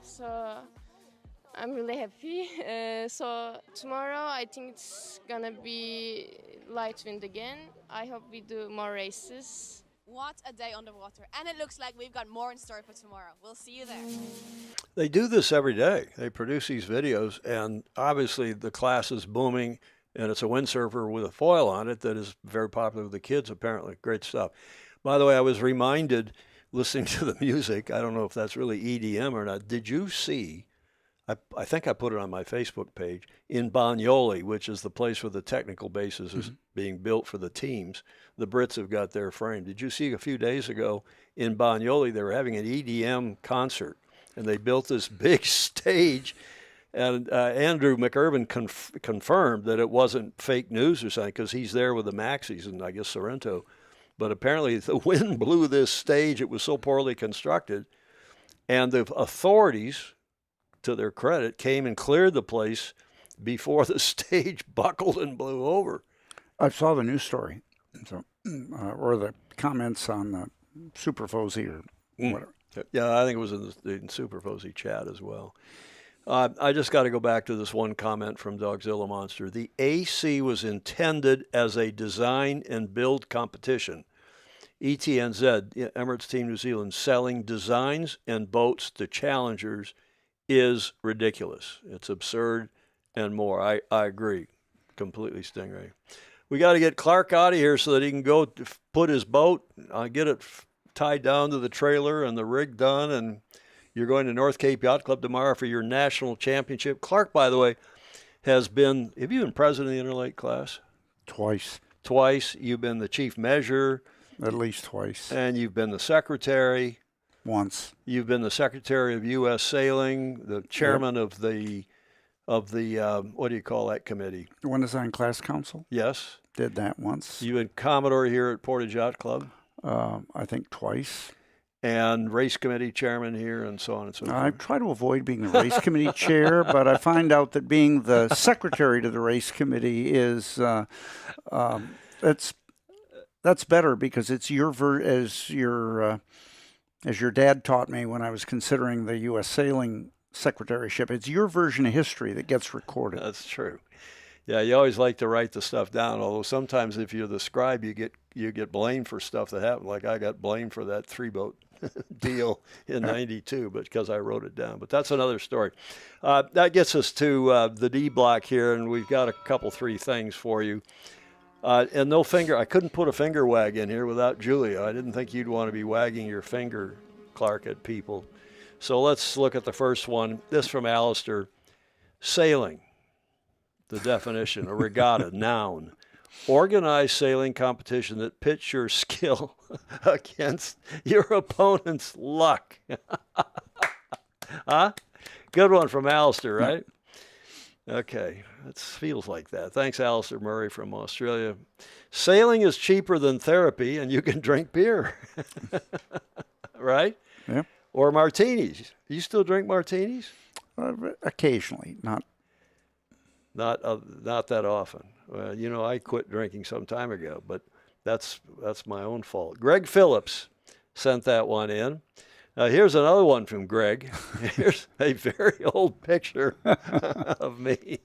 Speaker 7: so I'm really happy. So tomorrow I think it's gonna be light wind again. I hope we do more races.
Speaker 6: What a day on the water, and it looks like we've got more in store for tomorrow. We'll see you there.
Speaker 1: They do this every day. They produce these videos, and obviously the class is booming, and it's a windsurfer with a foil on it that is very popular with the kids, apparently. Great stuff. By the way, I was reminded, listening to the music, I don't know if that's really EDM or not. Did you see, I think I put it on my Facebook page, in Bagnoli, which is the place where the technical bases is being built for the teams, the Brits have got their frame. Did you see a few days ago in Bagnoli, they were having an EDM concert, and they built this big stage, and Andrew McIrvin confirmed that it wasn't fake news or something, because he's there with the Maxis and I guess Sorrento. But apparently the wind blew this stage. It was so poorly constructed. And the authorities, to their credit, came and cleared the place before the stage buckled and blew over.
Speaker 3: I saw the news story, so or the comments on the Super Fozzy or whatever.
Speaker 1: Yeah, I think it was in the Super Fozzy chat as well. I just got to go back to this one comment from Dogzilla Monster. The AC was intended as a design and build competition. ETNZ, Emirates Team New Zealand, selling designs and boats to challengers is ridiculous. It's absurd and more. I agree completely, Stingray. We got to get Clark out of here so that he can go put his boat, get it tied down to the trailer and the rig done, and you're going to North Cape Yacht Club tomorrow for your national championship. Clark, by the way, have you been president of the Interlake class?
Speaker 3: Twice.
Speaker 1: Twice. You've been the chief measure.
Speaker 3: At least twice.
Speaker 1: And you've been the secretary.
Speaker 3: Once.
Speaker 1: You've been the secretary of U.S. Sailing, the chairman of the what do you call that committee?
Speaker 3: Winter Design Class Council.
Speaker 1: Yes.
Speaker 3: Did that once.
Speaker 1: You've been Commodore here at Portage Yacht Club.
Speaker 3: I think twice.
Speaker 1: And race committee chairman here, and so on and so forth.
Speaker 3: I try to avoid being the race committee chair, but I find out that being the secretary to the race committee is that's better, because it's as your dad taught me when I was considering the U.S. Sailing secretaryship. It's your version of history that gets recorded.
Speaker 1: That's true. Yeah, you always like to write the stuff down, although sometimes if you're the scribe, you get blamed for stuff that happened. Like I got blamed for that 3-boat deal in '92, but because I wrote it down. But that's another story. That gets us to the D block here, and we've got a couple, 3 things for you. And no finger. I couldn't put a finger wag in here without Julia. I didn't think you'd want to be wagging your finger, Clark, at people. So let's look at the first one. This from Alistair. Sailing. The definition, a regatta, noun. Organized sailing competition that pits your skill against your opponent's luck. Huh? Good one from Alistair, right? Okay, it feels like that. Thanks, Alistair Murray from Australia. Sailing is cheaper than therapy, and you can drink beer. Right?
Speaker 3: Yeah.
Speaker 1: Or martinis. Do you still drink martinis?
Speaker 3: Occasionally, not
Speaker 1: that often. I quit drinking some time ago, but that's my own fault. Greg Phillips sent that one in. Here's another one from Greg. Here's a very old picture of me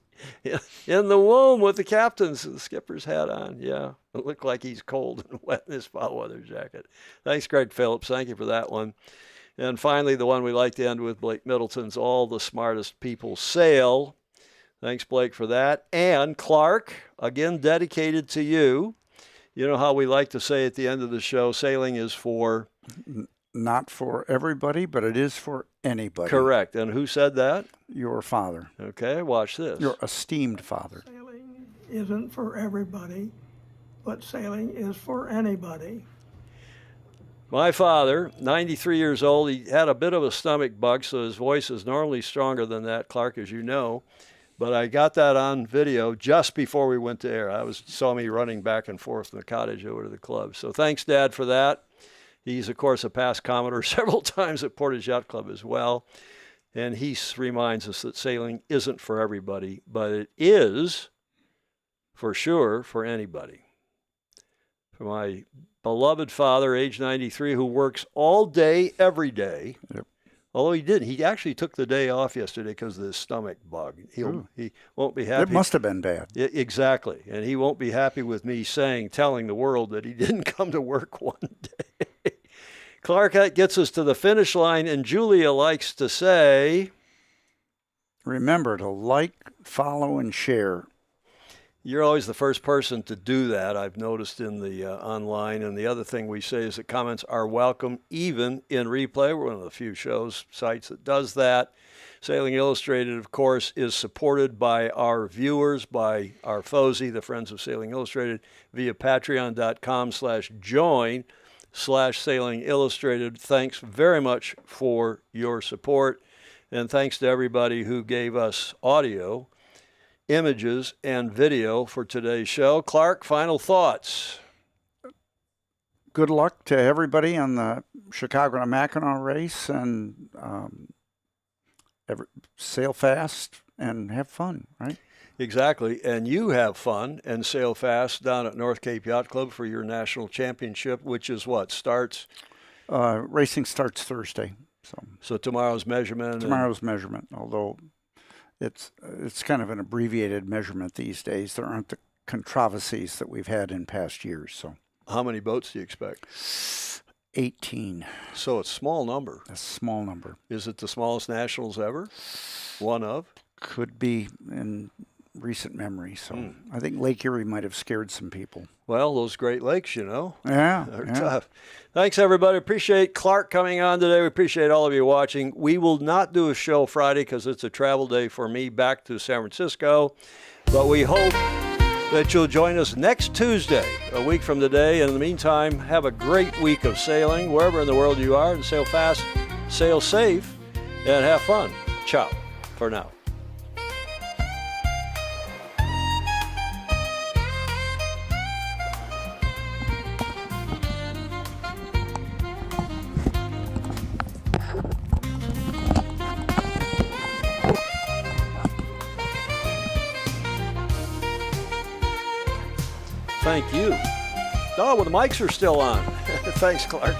Speaker 1: in the womb with the captain's, the skipper's hat on. Yeah, it looked like he's cold and wet in his foul weather jacket. Thanks, Greg Phillips. Thank you for that one. And finally, the one we like to end with, Blake Middleton's All the Smartest People Sail. Thanks, Blake, for that. And Clark, again, dedicated to you. You know how we like to say at the end of the show, sailing is for...
Speaker 3: Not for everybody, but it is for anybody.
Speaker 1: Correct. And who said that?
Speaker 3: Your father.
Speaker 1: Okay, watch this.
Speaker 3: Your esteemed father.
Speaker 10: Sailing isn't for everybody, but sailing is for anybody.
Speaker 1: My father, 93 years old, he had a bit of a stomach bug, so his voice is normally stronger than that, Clark, as you know. But I got that on video just before we went to air. Saw me running back and forth from the cottage over to the club. So thanks, Dad, for that. He's, of course, a past Commodore several times at Portage Yacht Club as well. And he reminds us that sailing isn't for everybody, but it is, for sure, for anybody. for my beloved father, age 93, who works all day, every day.
Speaker 3: Yep.
Speaker 1: Although he didn't. He actually took the day off yesterday because of his stomach bug. He won't be happy.
Speaker 3: It must have been bad.
Speaker 1: Exactly. And he won't be happy with me telling the world that he didn't come to work one day. Clark, that gets us to the finish line, and Julia likes to say,
Speaker 3: remember to like, follow, and share.
Speaker 1: You're always the first person to do that, I've noticed in the online. And the other thing we say is that comments are welcome, even in replay. We're one of the few sites that does that. Sailing Illustrated, of course, is supported by our viewers, by our FOSI, the Friends of Sailing Illustrated, via patreon.com/join/Sailing Illustrated. Thanks very much for your support. And thanks to everybody who gave us audio, images, and video for today's show. Clark, final thoughts.
Speaker 3: Good luck to everybody on the Chicago to Mackinac race, and sail fast and have fun, right?
Speaker 1: Exactly. And you have fun and sail fast down at North Cape Yacht Club for your national championship, which is what? Starts?
Speaker 3: Racing starts Thursday.
Speaker 1: So tomorrow's measurement?
Speaker 3: Tomorrow's measurement, although it's kind of an abbreviated measurement these days. There aren't the controversies that we've had in past years. So,
Speaker 1: how many boats do you expect?
Speaker 3: 18.
Speaker 1: So it's a small number.
Speaker 3: A small number.
Speaker 1: Is it the smallest nationals ever? One of?
Speaker 3: Could be in recent memory. So I think Lake Erie might have scared some people.
Speaker 1: Well, those Great Lakes, you know.
Speaker 3: Yeah.
Speaker 1: They're tough. Thanks, everybody. Appreciate Clark coming on today. We appreciate all of you watching. We will not do a show Friday because it's a travel day for me back to San Francisco. But we hope that you'll join us next Tuesday, a week from today. In the meantime, have a great week of sailing wherever in the world you are, and sail fast, sail safe, and have fun. Ciao for now. Thank you. Oh, well, the mics are still on. Thanks, Clark.